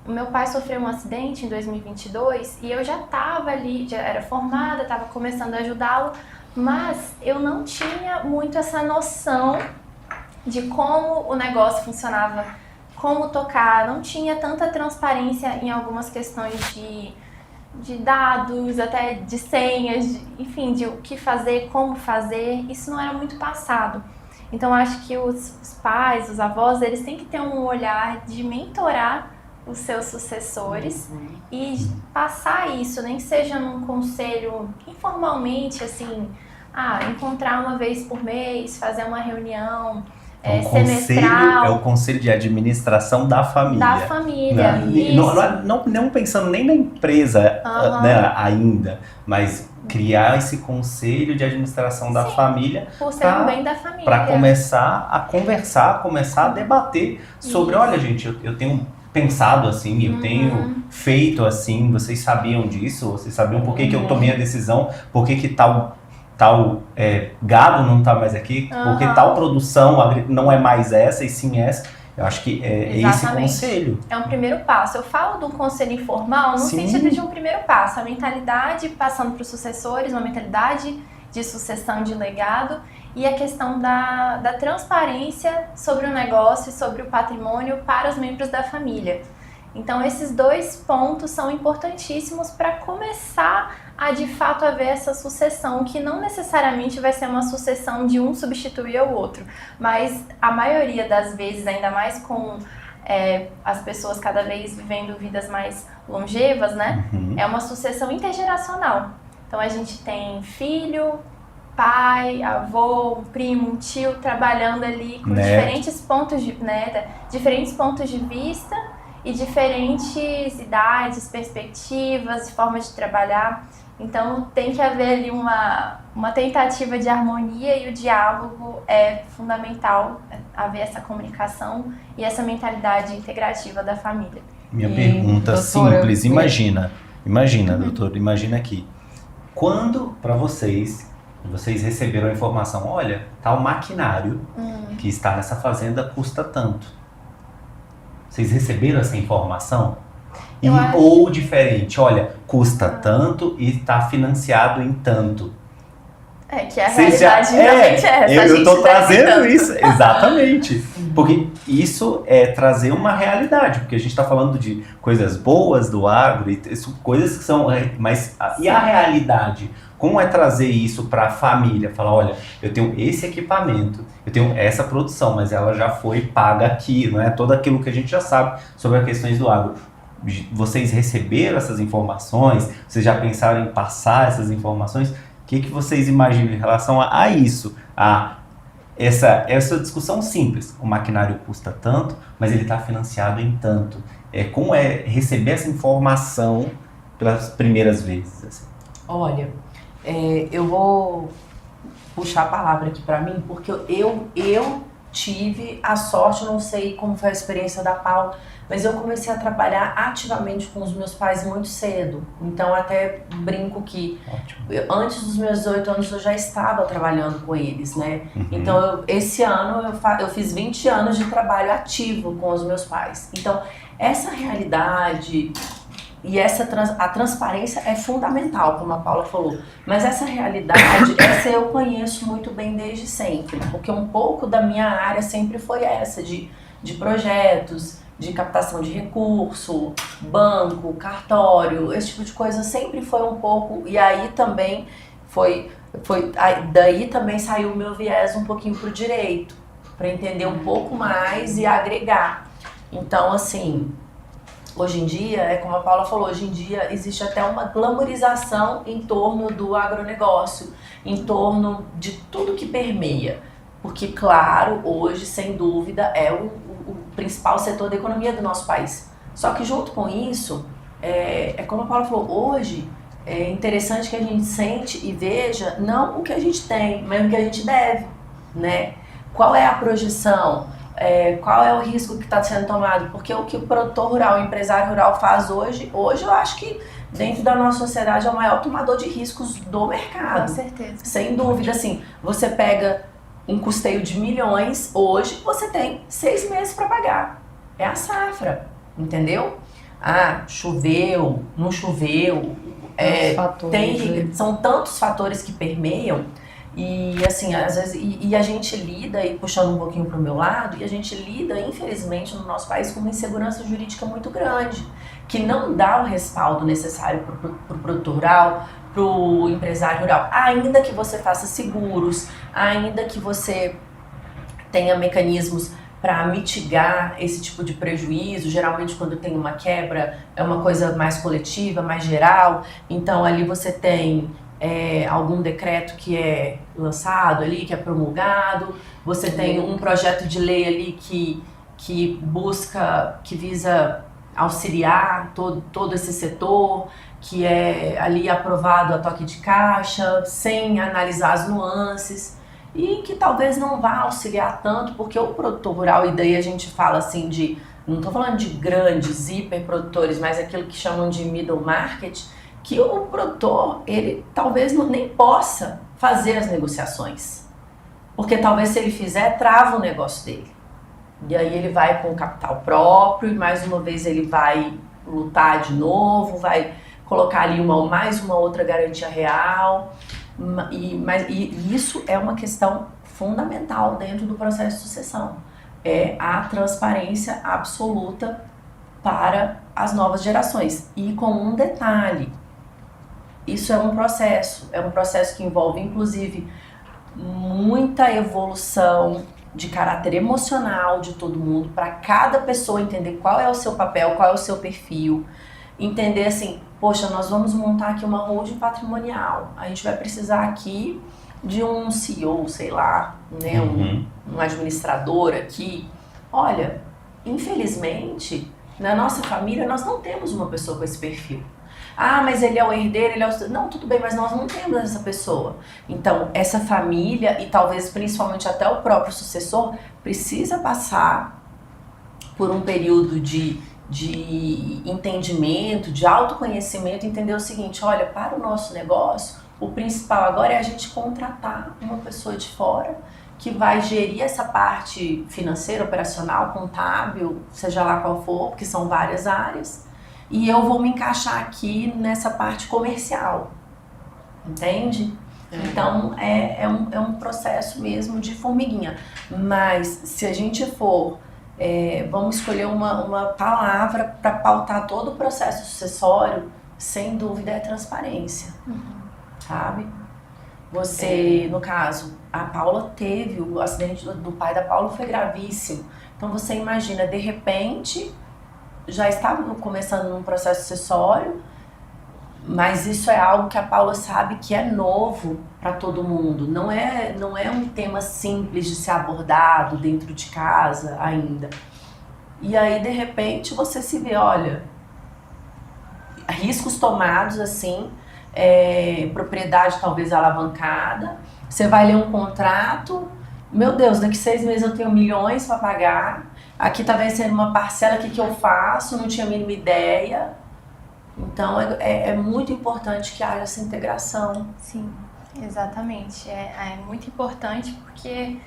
O meu pai sofreu um acidente em 2022 e eu já estava ali, já era formada, estava começando a ajudá-lo, mas eu não tinha muito essa noção de como o negócio funcionava, como tocar, não tinha tanta transparência em algumas questões de dados, até de senhas, enfim, de o que fazer, como fazer, isso não era muito passado. Então acho que os pais, os avós, eles têm que ter um olhar de mentorar os seus sucessores e passar isso, nem que seja num conselho informalmente, assim, encontrar uma vez por mês, fazer uma reunião semestral. É o conselho de administração da família. Da família, não pensando nem na empresa, né, ainda, mas criar esse conselho de administração da família por ser um bem da família. Para começar a conversar, começar a debater sobre, olha gente, eu tenho pensado assim, eu tenho feito assim, vocês sabiam disso? Vocês sabiam por que eu tomei a decisão? Por que tal gado não está mais aqui? Por que tal produção não é mais essa e sim essa? Eu acho que é esse conselho. É um primeiro passo. Eu falo de um conselho informal no sentido de um primeiro passo. A mentalidade passando para os sucessores, uma mentalidade de sucessão de legado e a questão da transparência sobre o negócio e sobre o patrimônio para os membros da família. Então esses dois pontos são importantíssimos para começar a de fato haver essa sucessão, que não necessariamente vai ser uma sucessão de um substituir o outro, mas a maioria das vezes, ainda mais com as pessoas cada vez vivendo vidas mais longevas, né? É uma sucessão intergeracional. Então a gente tem filho, pai, avô, um primo, um tio trabalhando ali com diferentes pontos de vista e diferentes idades, perspectivas, formas de trabalhar. Então tem que haver ali uma tentativa de harmonia e o diálogo é fundamental, haver essa comunicação e essa mentalidade integrativa da família. Minha pergunta simples, imagina, doutor, imagina aqui, quando para vocês receberam a informação, olha, tal maquinário que está nessa fazenda custa tanto. Vocês receberam essa informação? Ou diferente, olha, custa tanto e está financiado em tanto. Que a realidade realmente é essa. Eu estou trazendo isso, exatamente. Porque isso é trazer uma realidade, porque a gente está falando de coisas boas do agro, coisas que são... Mas e a realidade? Como é trazer isso para a família? Falar, olha, eu tenho esse equipamento, eu tenho essa produção, mas ela já foi paga aqui, não é? Tudo aquilo que a gente já sabe sobre as questões do agro. Vocês receberam essas informações? Vocês já pensaram em passar essas informações? O que vocês imaginam em relação a isso? Essa discussão simples. O maquinário custa tanto, mas ele está financiado em tanto. Como é receber essa informação pelas primeiras vezes? Assim? Olha, eu vou puxar a palavra aqui para mim, porque eu tive a sorte, não sei como foi a experiência da Paula, mas eu comecei a trabalhar ativamente com os meus pais muito cedo. Então até brinco que antes dos meus 18 anos eu já estava trabalhando com eles, né? Então esse ano eu fiz 20 anos de trabalho ativo com os meus pais. Então essa realidade e a transparência é fundamental, como a Paula falou. Mas essa realidade, essa eu conheço muito bem desde sempre. Porque um pouco da minha área sempre foi essa, de projetos, de captação de recurso, banco, cartório, esse tipo de coisa sempre foi um pouco. E aí também daí também saiu o meu viés um pouquinho pro direito, para entender um pouco mais e agregar. Então, assim... Hoje em dia, como a Paula falou, hoje em dia existe até uma glamorização em torno do agronegócio, em torno de tudo que permeia. Porque, claro, hoje, sem dúvida, é o principal setor da economia do nosso país. Só que junto com isso, como a Paula falou, hoje é interessante que a gente sente e veja não o que a gente tem, mas o que a gente deve, né? Qual é a projeção? Qual é o risco que está sendo tomado? Porque o que o produtor rural, o empresário rural faz hoje eu acho que dentro da nossa sociedade é o maior tomador de riscos do mercado. Com certeza. Sem dúvida, assim, você pega um custeio de milhões, hoje você tem 6 meses para pagar. É a safra, entendeu? Ah, choveu, não choveu. São tantos fatores que permeiam. E assim, às vezes, e a gente lida, e puxando um pouquinho para o meu lado, e a gente lida, infelizmente, no nosso país com uma insegurança jurídica muito grande, que não dá o respaldo necessário para o produtor rural, para o empresário rural, ainda que você faça seguros, ainda que você tenha mecanismos para mitigar esse tipo de prejuízo. Geralmente quando tem uma quebra é uma coisa mais coletiva, mais geral, então ali você tem algum decreto que é lançado ali, que é promulgado, você tem um projeto de lei ali que visa auxiliar todo esse setor, que é ali aprovado a toque de caixa, sem analisar as nuances, e que talvez não vá auxiliar tanto, porque o produtor rural, e daí a gente fala assim não estou falando de grandes hiperprodutores, mas aquilo que chamam de middle market, que o produtor, ele talvez nem possa fazer as negociações, porque talvez se ele fizer, trava o negócio dele. E aí ele vai com capital próprio, e mais uma vez ele vai lutar de novo, vai colocar ali mais uma outra garantia real, e isso é uma questão fundamental dentro do processo de sucessão. É a transparência absoluta para as novas gerações. E com um detalhe, isso é um processo que envolve, inclusive, muita evolução de caráter emocional de todo mundo, para cada pessoa entender qual é o seu papel, qual é o seu perfil, entender assim, poxa, nós vamos montar aqui uma holding patrimonial, a gente vai precisar aqui de um CEO, sei lá, né, um administrador aqui. Olha, infelizmente, na nossa família nós não temos uma pessoa com esse perfil. Ah, mas ele é o herdeiro, Não, tudo bem, mas nós não temos essa pessoa. Então, essa família, e talvez principalmente até o próprio sucessor, precisa passar por um período de entendimento, de autoconhecimento, entender o seguinte, olha, para o nosso negócio, o principal agora é a gente contratar uma pessoa de fora que vai gerir essa parte financeira, operacional, contábil, seja lá qual for, porque são várias áreas, e eu vou me encaixar aqui nessa parte comercial, entende? Então, é um processo mesmo de formiguinha. Mas, se a gente for, vamos escolher uma palavra para pautar todo o processo sucessório, sem dúvida é transparência, sabe? Você, no caso, a Paula teve, o acidente do pai da Paula foi gravíssimo. Então, você imagina, de repente, já estava começando num processo sucessório, mas isso é algo que a Paula sabe que é novo para todo mundo. Não é um tema simples de ser abordado dentro de casa ainda. E aí, de repente, você se vê, olha, riscos tomados assim, propriedade talvez alavancada, você vai ler um contrato, meu Deus, daqui 6 meses eu tenho milhões para pagar, aqui tá vencendo uma parcela, o que eu faço? Não tinha a mínima ideia. Então é muito importante que haja essa integração. Sim, exatamente. É muito importante porque,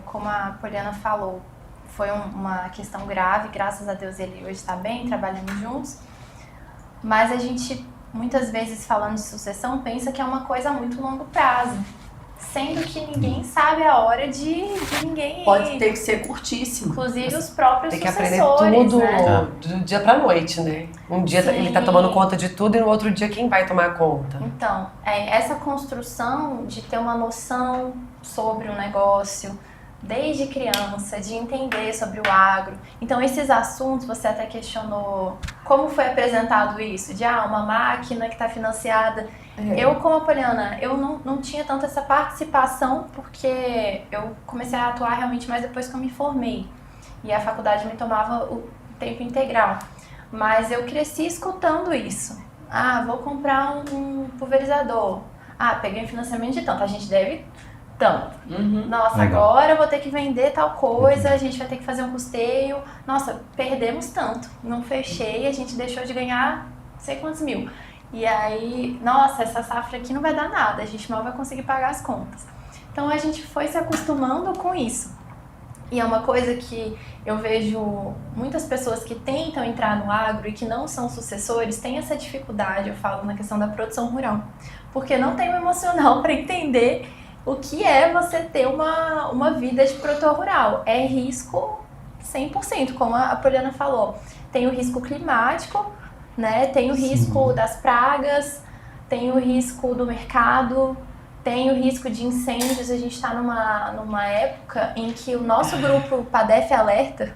como a Poliana falou, foi uma questão grave, graças a Deus ele hoje está bem, trabalhamos juntos, mas a gente muitas vezes falando de sucessão pensa que é uma coisa a muito longo prazo, sendo que ninguém sabe a hora de ninguém. Pode ter que ser curtíssimo. Inclusive os próprios sucessores. Tem que aprender tudo, né? do dia pra noite, né? Um dia ele tá tomando conta de tudo e no outro dia quem vai tomar conta? Então, essa construção de ter uma noção sobre o negócio, desde criança, de entender sobre o agro. Então, esses assuntos, você até questionou como foi apresentado isso, de uma máquina que está financiada. Eu, como Poliana, eu não tinha tanto essa participação, porque eu comecei a atuar realmente mais depois que eu me formei. E a faculdade me tomava o tempo integral. Mas eu cresci escutando isso. Vou comprar um pulverizador. Peguei um financiamento de tanto, a gente deve tanto. Nossa, legal. Agora eu vou ter que vender tal coisa, a gente vai ter que fazer um custeio. Nossa, perdemos tanto. Não fechei, a gente deixou de ganhar não sei quantos mil. E aí, nossa, essa safra aqui não vai dar nada, a gente mal vai conseguir pagar as contas. Então a gente foi se acostumando com isso. E é uma coisa que eu vejo muitas pessoas que tentam entrar no agro e que não são sucessores têm essa dificuldade, eu falo na questão da produção rural. Porque não tem o emocional para entender o que é você ter uma vida de produtor rural. É risco 100%, como a Poliana falou. Tem o risco climático, né? Tem o risco das pragas, tem o risco do mercado, tem o risco de incêndios. A gente está numa época em que o nosso grupo Padef Alerta,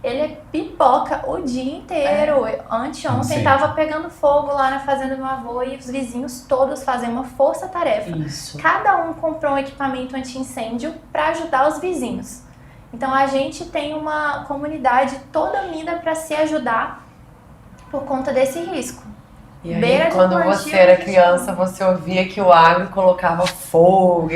ele pipoca o dia inteiro. Anteontem estava pegando fogo lá na fazenda do meu avô e os vizinhos todos fazem uma força-tarefa. Isso. Cada um comprou um equipamento anti-incêndio para ajudar os vizinhos. Então a gente tem uma comunidade toda unida para se ajudar por conta desse risco. E aí, quando você era criança, você ouvia que o agro colocava fogo.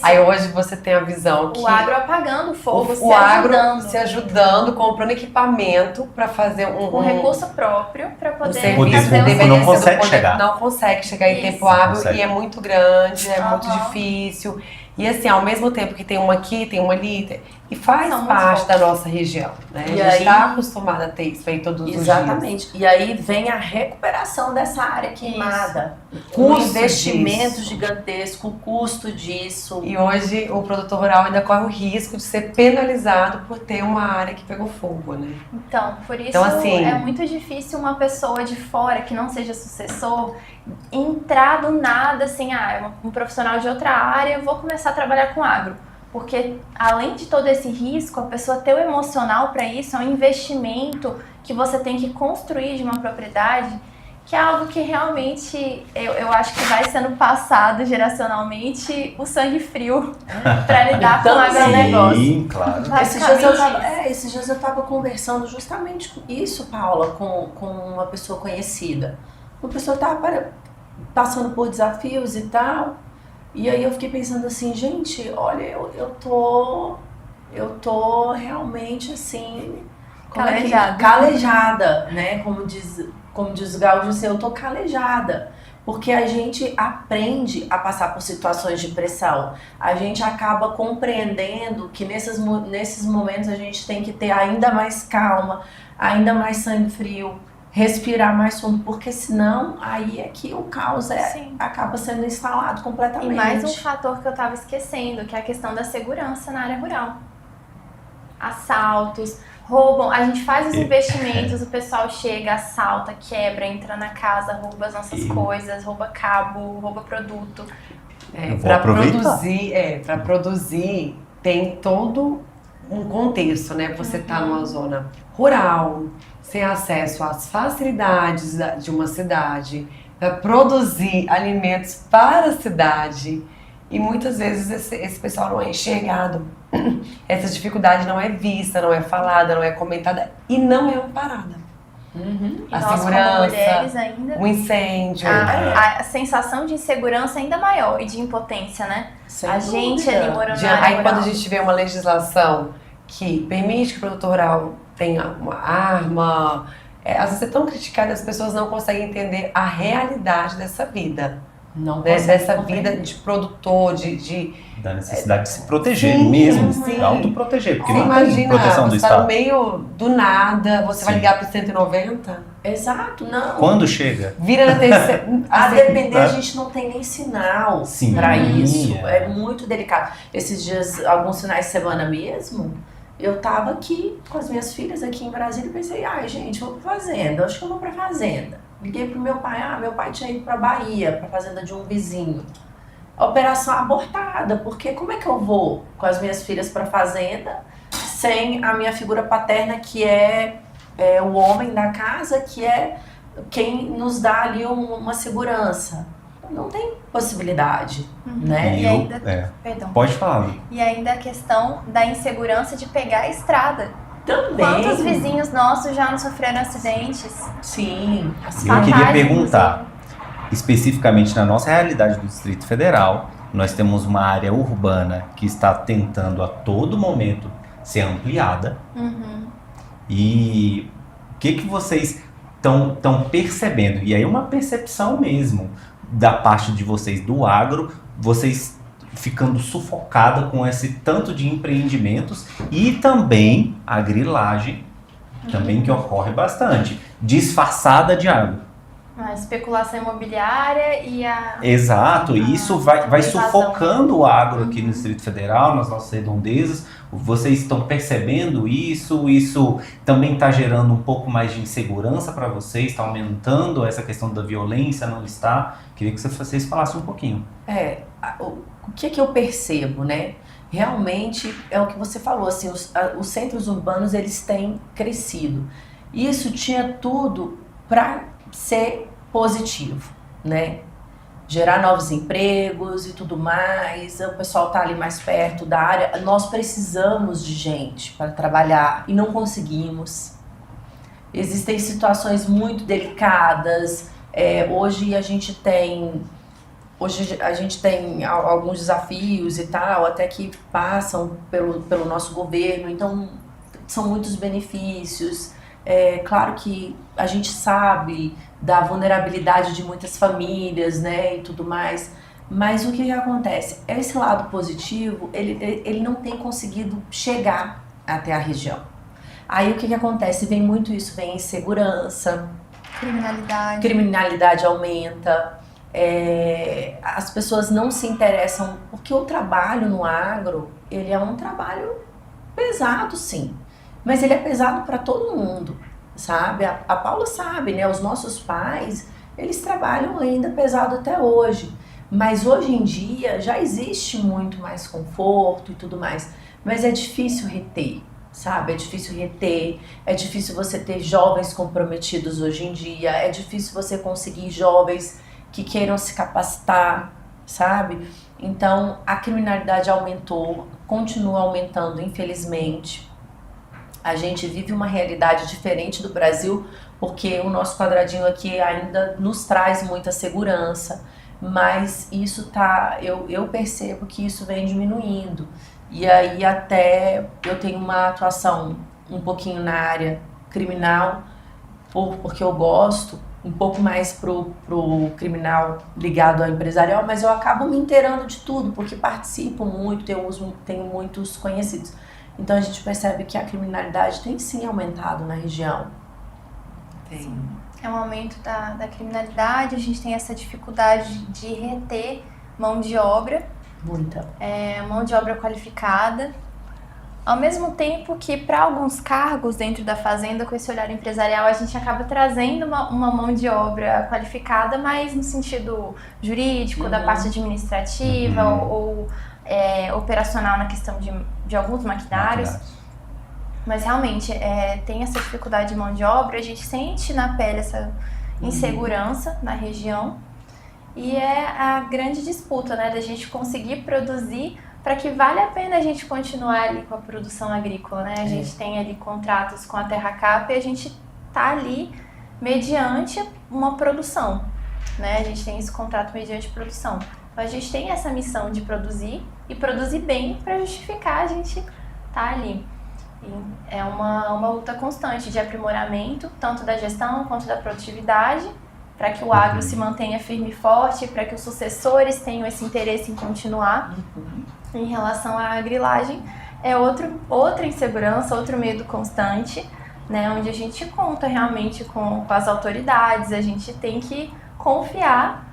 Aí hoje você tem a visão que o agro apagando fogo, o agro se ajudando, comprando equipamento para fazer um recurso próprio para poder fazer não consegue chegar. Não consegue chegar em tempo hábil e é muito grande, é muito difícil. E assim, ao mesmo tempo que tem uma aqui, tem uma ali, e faz parte da nossa região, né? E a gente está acostumada a ter isso aí todos os dias. Exatamente. E aí vem a recuperação dessa área queimada. Um investimento gigantesco, o custo disso. E hoje o produtor rural ainda corre o risco de ser penalizado por ter uma área que pegou fogo, né? Então, por isso assim, é muito difícil uma pessoa de fora que não seja sucessor entrar do nada assim, um profissional de outra área, eu vou começar a trabalhar com agro. Porque além de todo esse risco, a pessoa ter o emocional para isso, é um investimento que você tem que construir de uma propriedade, que é algo que realmente eu acho que vai sendo passado geracionalmente o sangue frio para lidar com o agronegócio. Sim, claro. Esses dias eu estava conversando justamente com isso, Paula, com uma pessoa conhecida. Uma pessoa estava passando por desafios e tal. E aí eu fiquei pensando assim, gente, olha, eu tô realmente assim, calejada, né? Como diz o gaúcho, eu tô calejada. Porque a gente aprende a passar por situações de pressão. A gente acaba compreendendo que nesses momentos a gente tem que ter ainda mais calma, ainda mais sangue frio, respirar mais fundo, porque senão aí é que o caos acaba sendo instalado completamente. E mais um fator que eu estava esquecendo, que é a questão da segurança na área rural. Assaltos, roubam, a gente faz os investimentos, o pessoal chega, assalta, quebra, entra na casa, rouba as nossas coisas, rouba cabo, rouba produto. Para produzir tem todo um contexto, né? Você tá numa zona rural, sem acesso às facilidades de uma cidade, para produzir alimentos para a cidade. E muitas vezes esse pessoal não é enxergado. Essa dificuldade não é vista, não é falada, não é comentada e não é amparada. A nós, segurança, como mulheres, ainda o incêndio. A sensação de insegurança ainda maior e de impotência, né? Sem gente dúvida. ali morando na área Aí rural. quando a gente vê uma legislação que permite que o produtor rural tenha uma arma, às vezes é tão criticado, as pessoas não conseguem entender a realidade dessa vida. Não Dessa vida de produtor, da necessidade de se proteger Sim, mesmo, sim. de autoproteger, porque Você não tem imagina, proteção do você tá Estado. no meio do nada, você vai ligar pro 190, Exato, não. Quando chega? vira na terceira... A depender, a gente não tem nem sinal para isso. É muito delicado. Esses dias, alguns finais de semana mesmo, eu tava aqui com as minhas filhas aqui em Brasília e pensei, gente, vou pra fazenda, acho que eu vou pra fazenda. Liguei pro meu pai, meu pai tinha ido pra Bahia, pra fazenda de um vizinho. A operação abortada, porque como é que eu vou com as minhas filhas pra fazenda sem a minha figura paterna, que é o homem da casa, que é quem nos dá ali uma segurança? Não tem possibilidade, né? E ainda, perdão. Pode falar. E ainda a questão da insegurança de pegar a estrada. Também. Quantos vizinhos nossos já não sofreram acidentes? Sim. Eu queria perguntar, especificamente na nossa realidade do Distrito Federal, nós temos uma área urbana que está tentando a todo momento ser ampliada. E o que vocês estão percebendo? E aí uma percepção mesmo da parte de vocês do agro, vocês ficando sufocada com esse tanto de empreendimentos e também a grilagem, também que ocorre bastante, disfarçada de água. A especulação imobiliária e a... Exato, e isso vai invasão. sufocando o agro aqui no Distrito Federal, nas nossas redondezas. Vocês estão percebendo isso? Isso também está gerando um pouco mais de insegurança para vocês? Está aumentando essa questão da violência? Não está? Queria que vocês falassem um pouquinho. O que eu percebo, né? Realmente é o que você falou, assim, os centros urbanos eles têm crescido. Isso tinha tudo para ser positivo, né? Gerar novos empregos e tudo mais, o pessoal tá ali mais perto da área. Nós precisamos de gente para trabalhar e não conseguimos. Existem situações muito delicadas. Hoje a gente tem alguns desafios e tal, até que passam pelo nosso governo, então são muitos benefícios. Claro que a gente sabe da vulnerabilidade de muitas famílias, né, e tudo mais, mas o que acontece? Esse lado positivo, ele não tem conseguido chegar até a região. Aí o que acontece? Vem muito isso, vem insegurança, criminalidade aumenta, as pessoas não se interessam, porque o trabalho no agro, ele é um trabalho pesado, sim. Mas ele é pesado para todo mundo, sabe? A Paula sabe, né? Os nossos pais, eles trabalham ainda pesado até hoje. Mas hoje em dia já existe muito mais conforto e tudo mais. Mas é difícil reter, sabe? É difícil reter, é difícil você ter jovens comprometidos hoje em dia, é difícil você conseguir jovens que queiram se capacitar, sabe? Então, a criminalidade aumentou, continua aumentando, infelizmente. A gente vive uma realidade diferente do Brasil, porque o nosso quadradinho aqui ainda nos traz muita segurança, mas isso eu percebo que isso vem diminuindo. E aí até eu tenho uma atuação um pouquinho na área criminal, porque eu gosto, um pouco mais pro criminal ligado ao empresarial, mas eu acabo me inteirando de tudo, porque participo muito, tenho muitos conhecidos. Então a gente percebe que a criminalidade tem sim aumentado na região. Tem. É um aumento da criminalidade, a gente tem essa dificuldade de reter mão de obra. Muita. Mão de obra qualificada. Ao mesmo tempo que para alguns cargos dentro da fazenda, com esse olhar empresarial, a gente acaba trazendo uma mão de obra qualificada, mas no sentido jurídico, da parte administrativa ou operacional na questão de alguns maquinários. Mas realmente tem essa dificuldade de mão de obra, a gente sente na pele essa insegurança na região e é a grande disputa, né, da gente conseguir produzir para que vale a pena a gente continuar ali com a produção agrícola, né? A gente tem ali contratos com a Terra Cap e a gente tá ali mediante uma produção, né? A gente tem esse contrato mediante produção. Então a gente tem essa missão de produzir e produzir bem para justificar a gente tá ali. E é uma luta constante de aprimoramento, tanto da gestão quanto da produtividade, para que o agro se mantenha firme e forte, para que os sucessores tenham esse interesse em continuar. Em relação à grilagem, é outra insegurança, outro medo constante, né, onde a gente conta realmente com as autoridades, a gente tem que confiar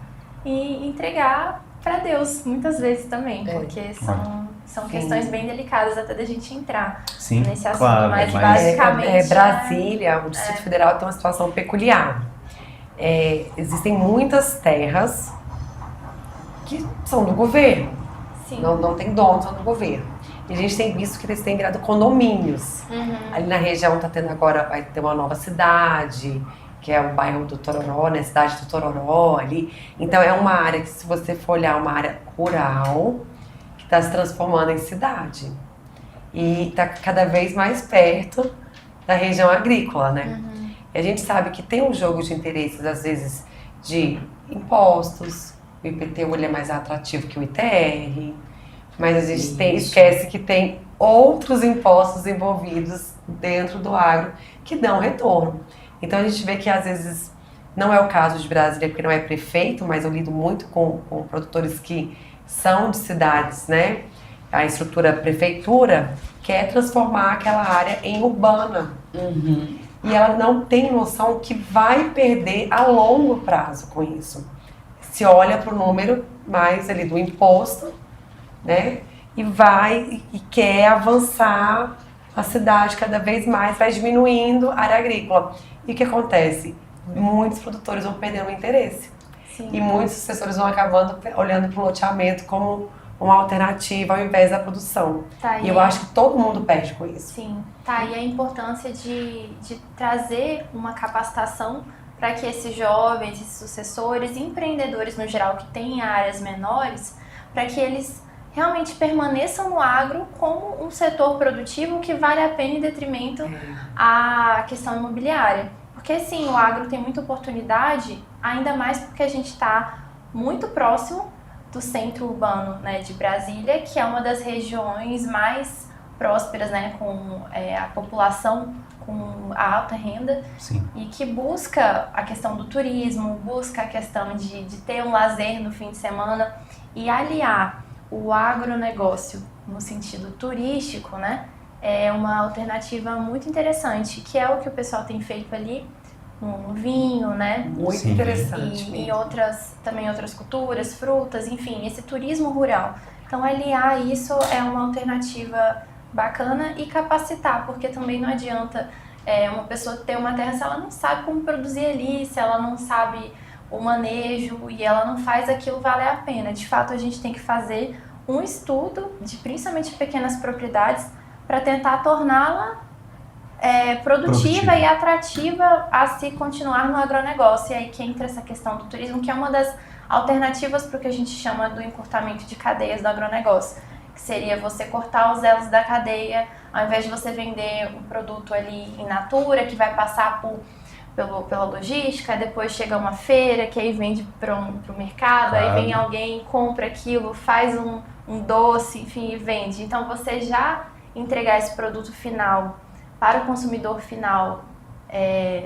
e entregar para Deus, muitas vezes também, porque são questões bem delicadas até da gente entrar nesse assunto, claro, mas basicamente... Brasília, o Distrito Federal tem uma situação peculiar. Existem muitas terras que são do governo. Sim. Não tem dono, são do governo. E a gente tem visto que eles têm virado condomínios. Ali na região tá tendo agora, vai ter uma nova cidade, que é o bairro do Tororó, né? Cidade do Tororó ali. Então é uma área que, se você for olhar, uma área rural que está se transformando em cidade. E está cada vez mais perto da região agrícola, né? E a gente sabe que tem um jogo de interesses, às vezes, de impostos. O IPT ele é mais atrativo que o ITR, mas a gente esquece que tem outros impostos envolvidos dentro do agro que dão retorno. Então a gente vê que às vezes não é o caso de Brasília, porque não é prefeito, mas eu lido muito com produtores que são de cidades, né? A estrutura prefeitura quer transformar aquela área em urbana. E ela não tem noção que vai perder a longo prazo com isso. Se olha para o número mais ali do imposto, né? E quer avançar a cidade cada vez mais, vai diminuindo a área agrícola. E o que acontece? Muitos produtores vão perdendo o interesse. Sim. E muitos assessores vão acabando olhando para o loteamento como uma alternativa ao invés da produção. Tá, E eu acho que todo mundo perde com isso. Sim, tá aí a importância de trazer uma capacitação para que esses jovens, esses sucessores, empreendedores no geral que têm áreas menores, para que eles realmente permaneçam no agro como um setor produtivo que vale a pena em detrimento à questão imobiliária. Porque sim, o agro tem muita oportunidade, ainda mais porque a gente está muito próximo do centro urbano, né, de Brasília, que é uma das regiões mais prósperas, né, com a população com a alta renda. Sim. E que busca a questão do turismo, busca a questão de ter um lazer no fim de semana e aliar o agronegócio no sentido turístico, né, é uma alternativa muito interessante, que é o que o pessoal tem feito ali no vinho, né? Muito Sim. interessante. E também outras culturas, frutas, enfim, esse turismo rural. Então, aliar isso é uma alternativa bacana e capacitar, porque também não adianta uma pessoa ter uma terra se ela não sabe como produzir ali, se ela não sabe o manejo e ela não faz aquilo valer a pena. De fato, a gente tem que fazer um estudo de principalmente pequenas propriedades para tentar torná-la produtiva e atrativa a se continuar no agronegócio. E aí que entra essa questão do turismo, que é uma das alternativas para o que a gente chama do encurtamento de cadeias do agronegócio, que seria você cortar os elos da cadeia, ao invés de você vender um produto ali in natura, que vai passar pela logística, depois chega uma feira, que aí vende para o mercado, Claro. aí vem alguém, compra aquilo, faz um doce, enfim, e vende. Então, você já entregar esse produto final para o consumidor final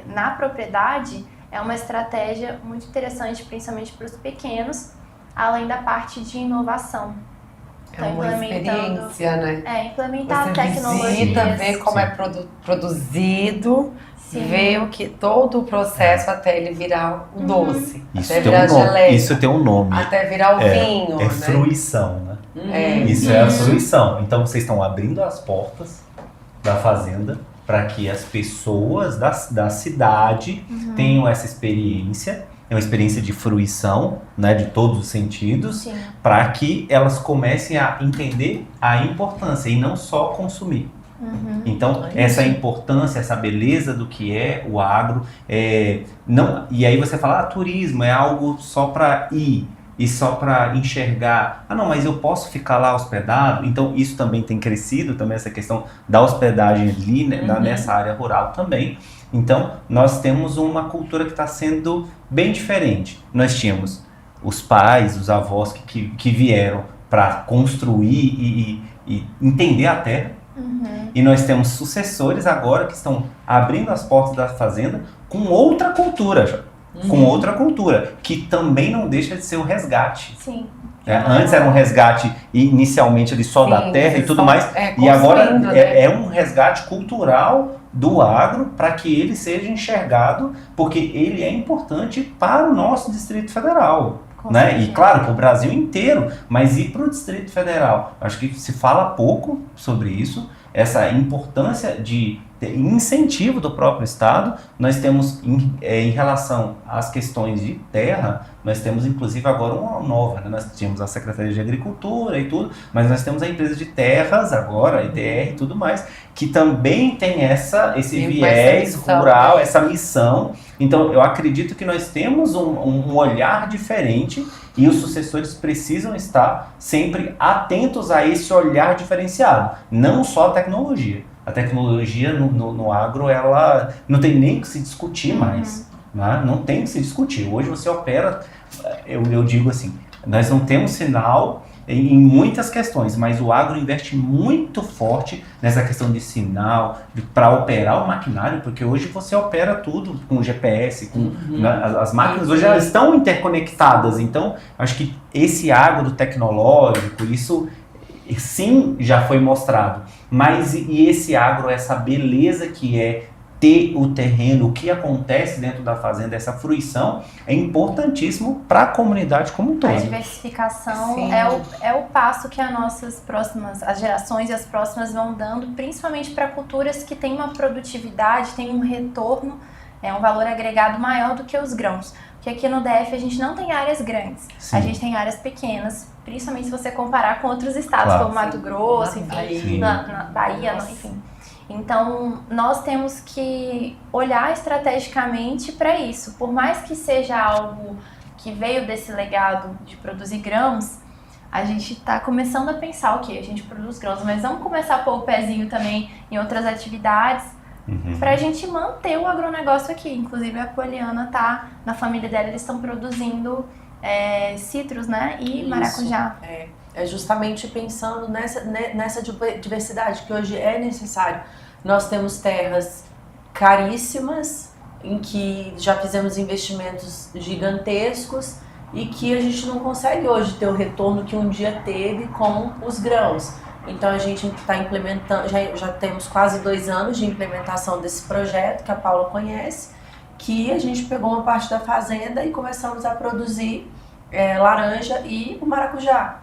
na propriedade é uma estratégia muito interessante, principalmente para os pequenos, além da parte de inovação. É uma experiência, né? Implementar Você tecnologias. visita, ver como é produzido, ver todo o processo até ele virar o doce, Isso até tem virar um nome. geleia, Isso tem um nome. até virar o vinho, É né? fruição, né? Isso Uhum. é a fruição. Então vocês estão abrindo as portas da fazenda para que as pessoas da cidade tenham essa experiência, é uma experiência de fruição, né, de todos os sentidos, para que elas comecem a entender a importância e não só consumir. Então, essa importância, essa beleza do que é o agro, não, e aí você fala, turismo é algo só para ir e só para enxergar. Não, mas eu posso ficar lá hospedado? Então, isso também tem crescido, também essa questão da hospedagem ali, né, nessa área rural também. Então, nós temos uma cultura que está sendo bem diferente. Nós tínhamos os pais, os avós que vieram para construir e entender a terra. E nós temos sucessores agora que estão abrindo as portas da fazenda com outra cultura, com outra cultura, que também não deixa de ser um resgate. Sim. Antes era um resgate inicialmente ali só da terra e tudo mais, e agora né? é um resgate cultural do agro para que ele seja enxergado, porque ele é importante para o nosso Distrito Federal. Né? E claro, para o Brasil inteiro, mas e para o Distrito Federal? Acho que se fala pouco sobre isso, essa importância de incentivo do próprio Estado. Nós temos, em relação às questões de terra, nós temos inclusive agora uma nova, né? Nós tínhamos a Secretaria de Agricultura e tudo, mas nós temos a empresa de terras agora, a EDR e tudo mais, que também tem esse viés rural, essa missão. Então, eu acredito que nós temos um olhar diferente e os sucessores precisam estar sempre atentos a esse olhar diferenciado, não só a tecnologia. A tecnologia no agro, ela não tem nem que se discutir mais, né? Não tem que se discutir. Hoje você opera, eu digo assim, nós não temos sinal em muitas questões, mas o agro investe muito forte nessa questão de sinal, para operar o maquinário, porque hoje você opera tudo com GPS, né, as máquinas hoje elas estão interconectadas, então acho que esse agro tecnológico, isso sim já foi mostrado, mas e esse agro, essa beleza que é ter o terreno, o que acontece dentro da fazenda, essa fruição, é importantíssimo para a comunidade como um todo. A diversificação Sim. é o passo que as gerações e as próximas vão dando, principalmente para culturas que têm uma produtividade, têm um retorno, um valor agregado maior do que os grãos. Porque aqui no DF a gente não tem áreas grandes, Sim. a gente tem áreas pequenas, principalmente se você comparar com outros estados, Claro. como Mato Grosso, Na enfim, Bahia. na Bahia, enfim. Então, nós temos que olhar estrategicamente para isso. Por mais que seja algo que veio desse legado de produzir grãos, a gente está começando a pensar, ok, a gente produz grãos, mas vamos começar a pôr o pezinho também em outras atividades para a gente manter o agronegócio aqui. Inclusive, a Poliana tá, na família dela, eles estão produzindo citros, né, e Isso. maracujá. É justamente pensando nessa diversidade que hoje é necessário. Nós temos terras caríssimas, em que já fizemos investimentos gigantescos e que a gente não consegue hoje ter o retorno que um dia teve com os grãos. Então a gente está implementando, já temos quase 2 anos de implementação desse projeto que a Paula conhece, que a gente pegou uma parte da fazenda e começamos a produzir laranja e o maracujá,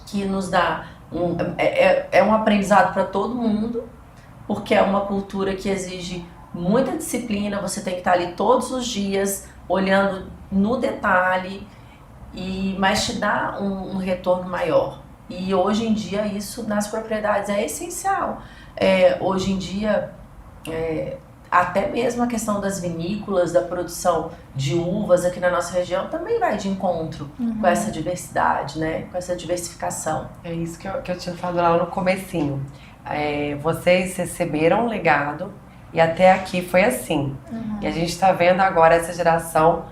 que nos dá um aprendizado para todo mundo, porque é uma cultura que exige muita disciplina, você tem que estar ali todos os dias, olhando no detalhe, mas te dá um retorno maior. E hoje em dia isso nas propriedades é essencial. Hoje em dia, até mesmo a questão das vinícolas, da produção de uvas aqui na nossa região também vai de encontro com essa diversidade, né? Com essa diversificação. É isso que eu tinha falado lá no comecinho. Vocês receberam um legado e até aqui foi assim. E a gente está vendo agora essa geração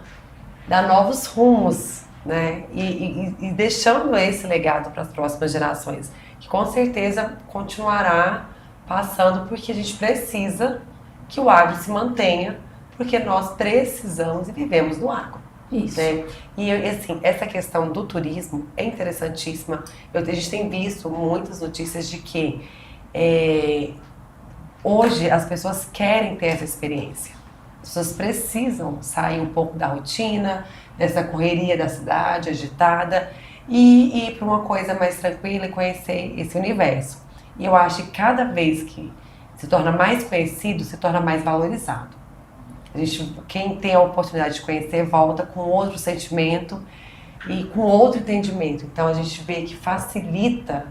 dar novos rumos, né? E deixando esse legado para as próximas gerações, que com certeza continuará passando, porque a gente precisa que o agro se mantenha, porque nós precisamos e vivemos no agro. Isso. Né? E assim, essa questão do turismo é interessantíssima. A gente tem visto muitas notícias de que hoje as pessoas querem ter essa experiência. As pessoas precisam sair um pouco da rotina, dessa correria da cidade agitada e ir para uma coisa mais tranquila e conhecer esse universo. E eu acho que cada vez que se torna mais conhecido, se torna mais valorizado. Quem tem a oportunidade de conhecer volta com outro sentimento e com outro entendimento. Então a gente vê que facilita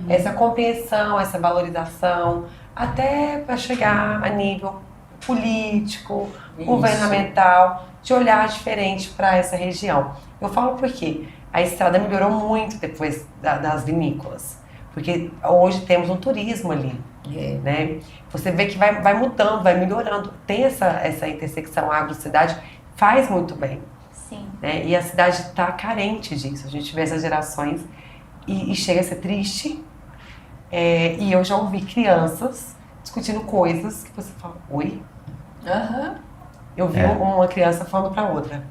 essa compreensão, essa valorização, até para chegar a nível político, governamental, de olhar diferente para essa região. Eu falo porque a estrada melhorou muito depois das vinícolas, porque hoje temos um turismo ali. Né? Você vê que vai mudando, vai melhorando. Tem essa intersecção agro-cidade, faz muito bem. Sim. Né? E a cidade está carente disso. A gente vê essas gerações e chega a ser triste. E eu já ouvi crianças discutindo coisas que você fala, oi? Eu vi uma criança falando para outra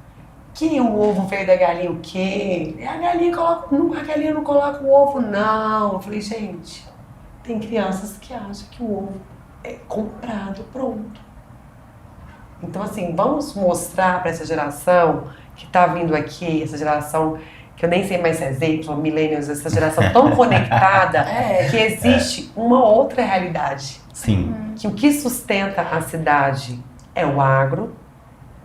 que o ovo veio da galinha o quê? A galinha não coloca o ovo, não. Eu falei, gente, tem crianças que acham que o ovo é comprado pronto. Então, assim, vamos mostrar para essa geração que está vindo aqui, essa geração que eu nem sei mais se é Z, millennials, essa geração tão conectada, que existe uma outra realidade. Sim. Que o que sustenta a cidade é o agro.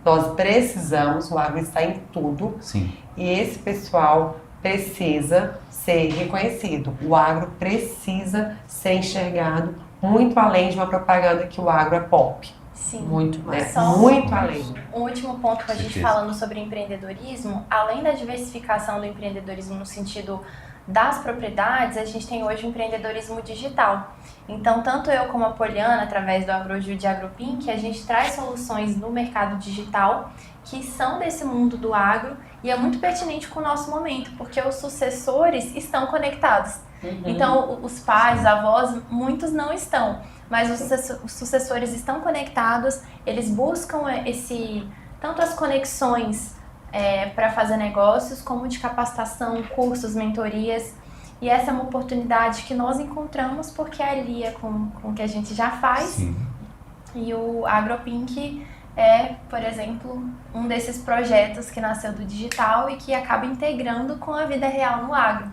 Nós precisamos, o agro está em tudo. Sim. E esse pessoal precisa ser reconhecido. O agro precisa ser enxergado muito além de uma propaganda que o agro é pop. Sim. Muito mais. Muito além. Um último ponto com a gente falando sobre empreendedorismo, além da diversificação do empreendedorismo no sentido das propriedades, a gente tem hoje o empreendedorismo digital. Então, tanto eu como a Poliana, através do AgroJu de AgroPink, a gente traz soluções no mercado digital que são desse mundo do agro e é muito pertinente com o nosso momento, porque os sucessores estão conectados. Então, os pais, os avós, muitos não estão, mas os sucessores estão conectados, eles buscam tanto as conexões para fazer negócios, como de capacitação, cursos, mentorias. E essa é uma oportunidade que nós encontramos porque alia com o que a gente já faz. Sim. E o AgroPink é, por exemplo, um desses projetos que nasceu do digital e que acaba integrando com a vida real no agro.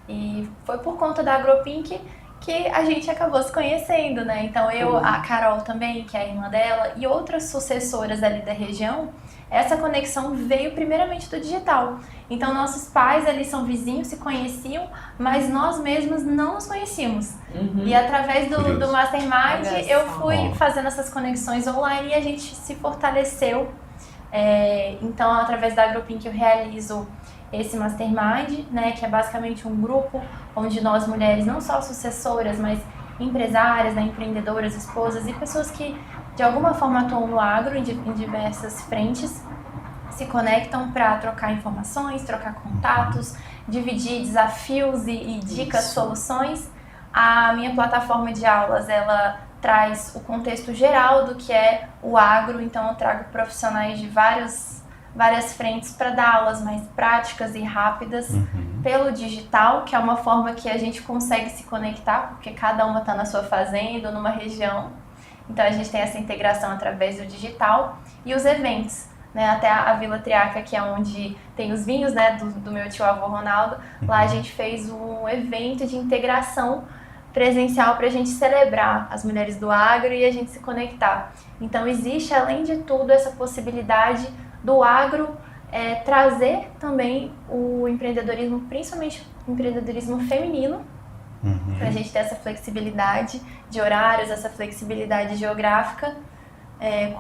E foi por conta da AgroPink que a gente acabou se conhecendo, né? Então a Carol também, que é a irmã dela, e outras sucessoras ali da região, essa conexão veio primeiramente do digital. Então nossos pais ali são vizinhos, se conheciam, mas nós mesmos não nos conhecíamos. E através do Mastermind eu fui fazendo essas conexões online e a gente se fortaleceu. Então através da AgroPink eu realizo esse Mastermind, né, que é basicamente um grupo onde nós mulheres, não só sucessoras, mas empresárias, né, empreendedoras, esposas e pessoas que de alguma forma atuam no agro em diversas frentes, se conectam para trocar informações, trocar contatos, dividir desafios e dicas, soluções. A minha plataforma de aulas, ela traz o contexto geral do que é o agro, então eu trago profissionais de várias frentes para dar aulas mais práticas e rápidas pelo digital, que é uma forma que a gente consegue se conectar, porque cada uma está na sua fazenda ou numa região. Então a gente tem essa integração através do digital e os eventos, né? Até a Vila Triaca, que é onde tem os vinhos, né, do meu tio-avô Ronaldo, lá a gente fez um evento de integração presencial para a gente celebrar as mulheres do agro e a gente se conectar. Então existe, além de tudo, essa possibilidade do agro trazer também o empreendedorismo, principalmente o empreendedorismo feminino, para a gente ter essa flexibilidade de horários, essa flexibilidade geográfica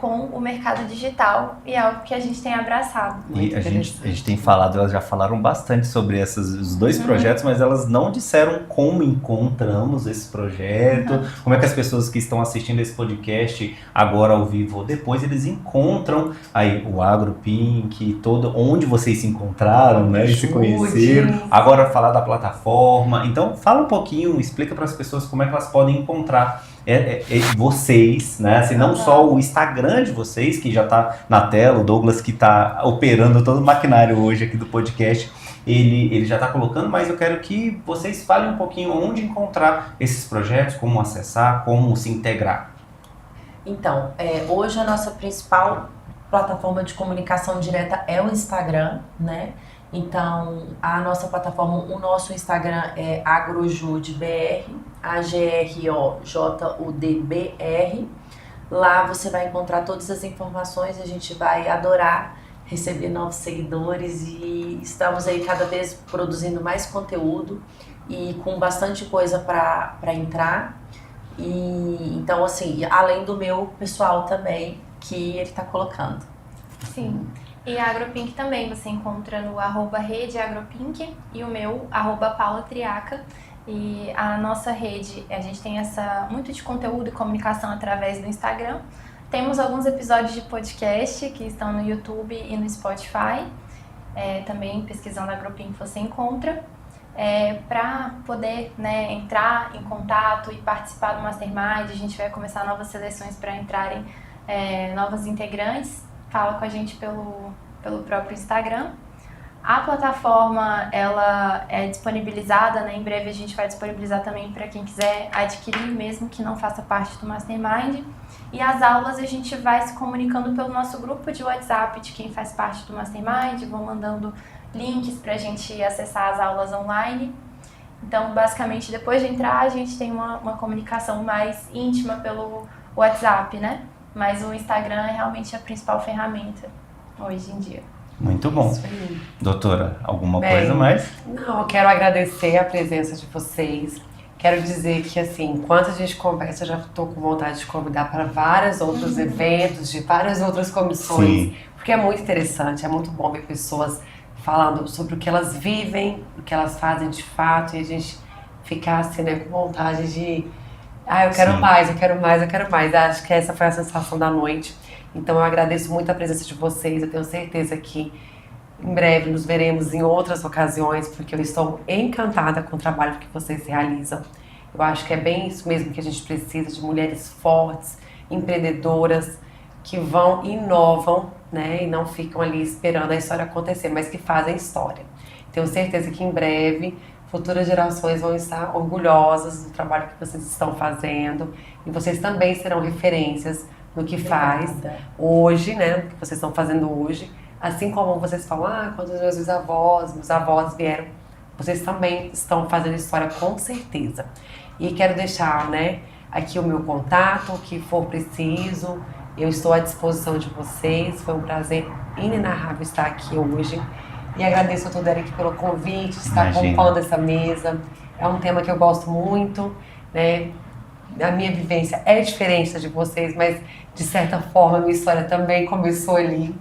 com o mercado digital, e é algo que a gente tem abraçado. E a gente tem falado, elas já falaram bastante sobre os dois projetos, mas elas não disseram como encontramos esse projeto, como é que as pessoas que estão assistindo esse podcast agora ao vivo ou depois, eles encontram aí o AgroPink, onde vocês se encontraram, né, e se conheceram. Agora falar da plataforma. Então fala um pouquinho, explica para as pessoas como é que elas podem encontrar vocês, né? Assim, não só o Instagram de vocês, que já está na tela, o Douglas que está operando todo o maquinário hoje aqui do podcast, ele já está colocando, mas eu quero que vocês falem um pouquinho onde encontrar esses projetos, como acessar, como se integrar. Então, hoje a nossa principal plataforma de comunicação direta é o Instagram, né? Então, a nossa plataforma, o nosso Instagram é AgroJudBR, AGROJUDBR. Lá você vai encontrar todas as informações, a gente vai adorar receber novos seguidores e estamos aí cada vez produzindo mais conteúdo e com bastante coisa para entrar. E então, assim, além do meu pessoal também, que ele está colocando. Sim. E a AgroPink também você encontra no @redeagropink e o meu @paulatriaca. E a nossa rede, a gente tem muito de conteúdo e comunicação através do Instagram. Temos alguns episódios de podcast que estão no YouTube e no Spotify. Também pesquisando AgroPink você encontra. Para poder, né, entrar em contato e participar do Mastermind, a gente vai começar novas seleções para entrarem novas integrantes. Fala com a gente pelo próprio Instagram. A plataforma, ela é disponibilizada, né? Em breve a gente vai disponibilizar também para quem quiser adquirir, mesmo que não faça parte do Mastermind. E as aulas a gente vai se comunicando pelo nosso grupo de WhatsApp de quem faz parte do Mastermind, vão mandando links para a gente acessar as aulas online. Então, basicamente, depois de entrar, a gente tem uma comunicação mais íntima pelo WhatsApp, né? Mas o Instagram é realmente a principal ferramenta hoje em dia. Muito bom. Isso aí. Doutora, alguma coisa mais? Não, eu quero agradecer a presença de vocês. Quero dizer que, assim, enquanto a gente conversa, eu já estou com vontade de convidar para vários outros eventos, de várias outras comissões. Sim. Porque é muito interessante, é muito bom ver pessoas falando sobre o que elas vivem, o que elas fazem de fato, e a gente ficar assim, né, com vontade de eu quero Sim. mais, eu quero mais, eu quero mais. Acho que essa foi a sensação da noite. Então eu agradeço muito a presença de vocês, eu tenho certeza que em breve nos veremos em outras ocasiões, porque eu estou encantada com o trabalho que vocês realizam. Eu acho que é bem isso mesmo que a gente precisa, de mulheres fortes, empreendedoras, que vão e inovam, né? E não ficam ali esperando a história acontecer, mas que fazem história. Tenho certeza que em breve futuras gerações vão estar orgulhosas do trabalho que vocês estão fazendo, e vocês também serão referências no que faz hoje, né? No que vocês estão fazendo hoje. Assim como vocês falam, quando os meus avós vieram, vocês também estão fazendo história com certeza. E quero deixar, né, aqui o meu contato, o que for preciso, eu estou à disposição de vocês. Foi um prazer inenarrável estar aqui hoje. E agradeço a todo Derek pelo convite, de estar compondo essa mesa. É um tema que eu gosto muito, né? A minha vivência é diferente da de vocês, mas de certa forma a minha história também começou ali,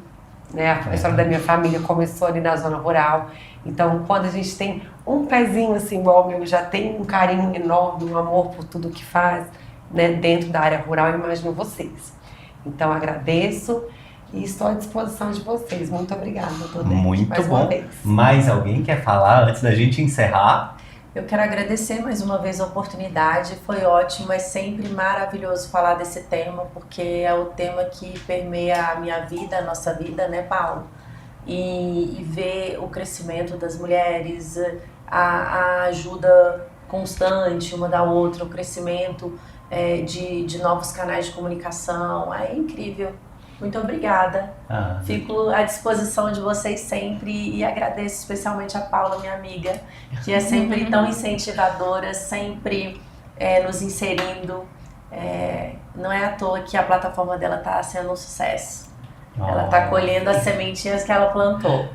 né? A história da minha família começou ali na zona rural. Então, quando a gente tem um pezinho assim igual o meu, já tem um carinho enorme, um amor por tudo que faz, né, dentro da área rural, eu imagino vocês. Então, agradeço e estou à disposição de vocês. Muito obrigada, doutor Derek, Muito mais bom. uma vez. Mais alguém quer falar antes da gente encerrar? Eu quero agradecer mais uma vez a oportunidade, foi ótimo, é sempre maravilhoso falar desse tema, porque é o tema que permeia a minha vida, a nossa vida, né, Paulo? E ver o crescimento das mulheres, a ajuda constante uma da outra, o crescimento de novos canais de comunicação, é incrível. Muito obrigada. Fico à disposição de vocês sempre e agradeço especialmente a Paula, minha amiga, que é sempre tão incentivadora, sempre nos inserindo. Não é à toa que a plataforma dela está sendo um sucesso. Ela está colhendo as sementinhas que ela plantou.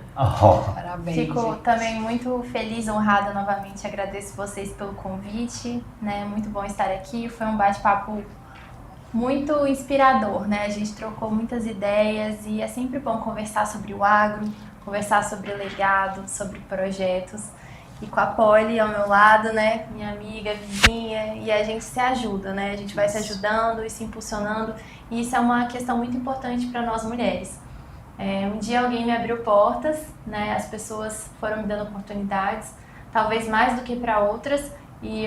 Parabéns. Fico também muito feliz, honrada novamente. Agradeço vocês pelo convite, né? Muito bom estar aqui. Foi um bate-papo muito inspirador, né? A gente trocou muitas ideias e é sempre bom conversar sobre o agro, conversar sobre legado, sobre projetos. E com a Polly ao meu lado, né? Minha amiga, vizinha, e a gente se ajuda, né? A gente vai se ajudando e se impulsionando. E isso é uma questão muito importante para nós mulheres. Um dia alguém me abriu portas, né? As pessoas foram me dando oportunidades, talvez mais do que para outras. E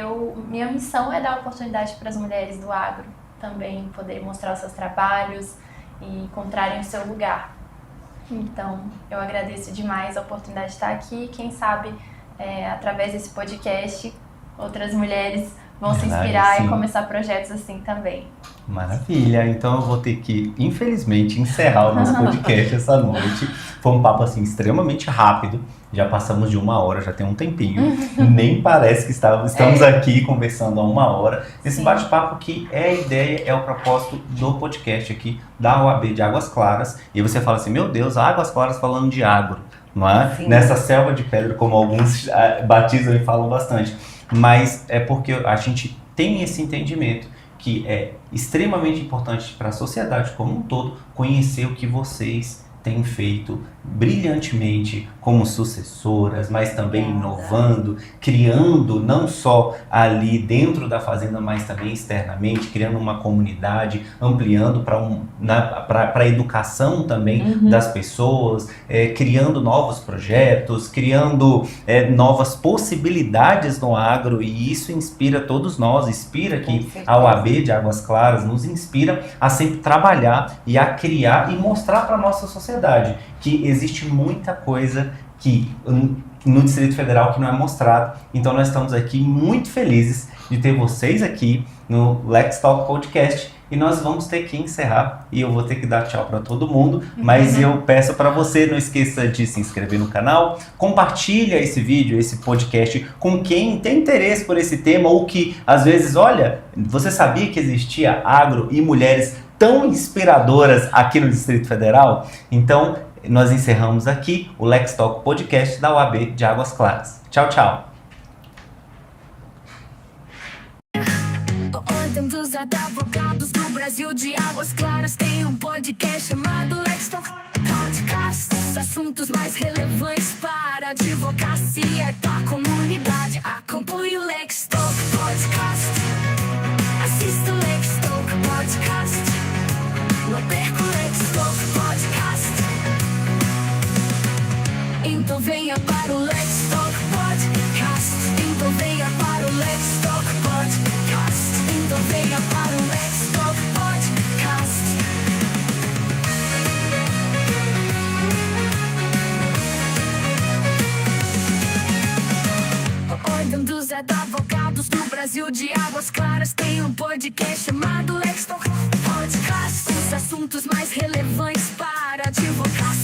minha missão é dar oportunidade para as mulheres do agro também poderem mostrar os seus trabalhos e encontrarem o seu lugar. Então, eu agradeço demais a oportunidade de estar aqui. Quem sabe, através desse podcast, outras mulheres vão se inspirar sim. e começar projetos assim também. Maravilha, então eu vou ter que, infelizmente, encerrar o nosso podcast essa noite. Foi um papo assim extremamente rápido, já passamos de 1 hora, já tem um tempinho, nem parece que estamos aqui conversando há 1 hora. Esse Sim. bate-papo que é a ideia, é o propósito do podcast aqui da OAB de Águas Claras. E você fala assim, meu Deus, Águas Claras falando de agro, não é? Sim. Nessa selva de pedra, como alguns batizam e falam bastante. Mas é porque a gente tem esse entendimento que é extremamente importante para a sociedade como um todo conhecer o que vocês têm feito brilhantemente como sucessoras, mas também inovando, criando não só ali dentro da fazenda, mas também externamente, criando uma comunidade, ampliando para a educação também das pessoas, criando novos projetos, criando novas possibilidades no agro, e isso inspira todos nós, inspira que a OAB de Águas Claras nos inspira a sempre trabalhar e a criar e mostrar para a nossa sociedade que existe muita coisa que no Distrito Federal que não é mostrado. Então nós estamos aqui muito felizes de ter vocês aqui no Let's Talk Podcast, e nós vamos ter que encerrar e eu vou ter que dar tchau para todo mundo, mas eu peço para você, não esqueça de se inscrever no canal, compartilha esse vídeo, esse podcast com quem tem interesse por esse tema, ou que às vezes, olha, você sabia que existia agro e mulheres tão inspiradoras aqui no Distrito Federal? Então nós encerramos aqui o Let's Talk Podcast da OAB de Águas Claras. Tchau, tchau. Ordem dos advogados do Brasil de Águas Claras tem um podcast chamado Let's Talk Podcast. Assuntos mais relevantes para advocacia da comunidade. Acompanhe o Lex Talk Podcast. Assista o Lex Talk Podcast. Não perca o Lex Talk Podcast. Então venha para o Lex Talk Podcast. Então venha para o Lex Talk Podcast. Então venha para o Lex Talk Podcast. Ordem dos advogados do Brasil de Águas Claras tem um podcast chamado Lex Talk Podcast. Os assuntos mais relevantes para a advocacia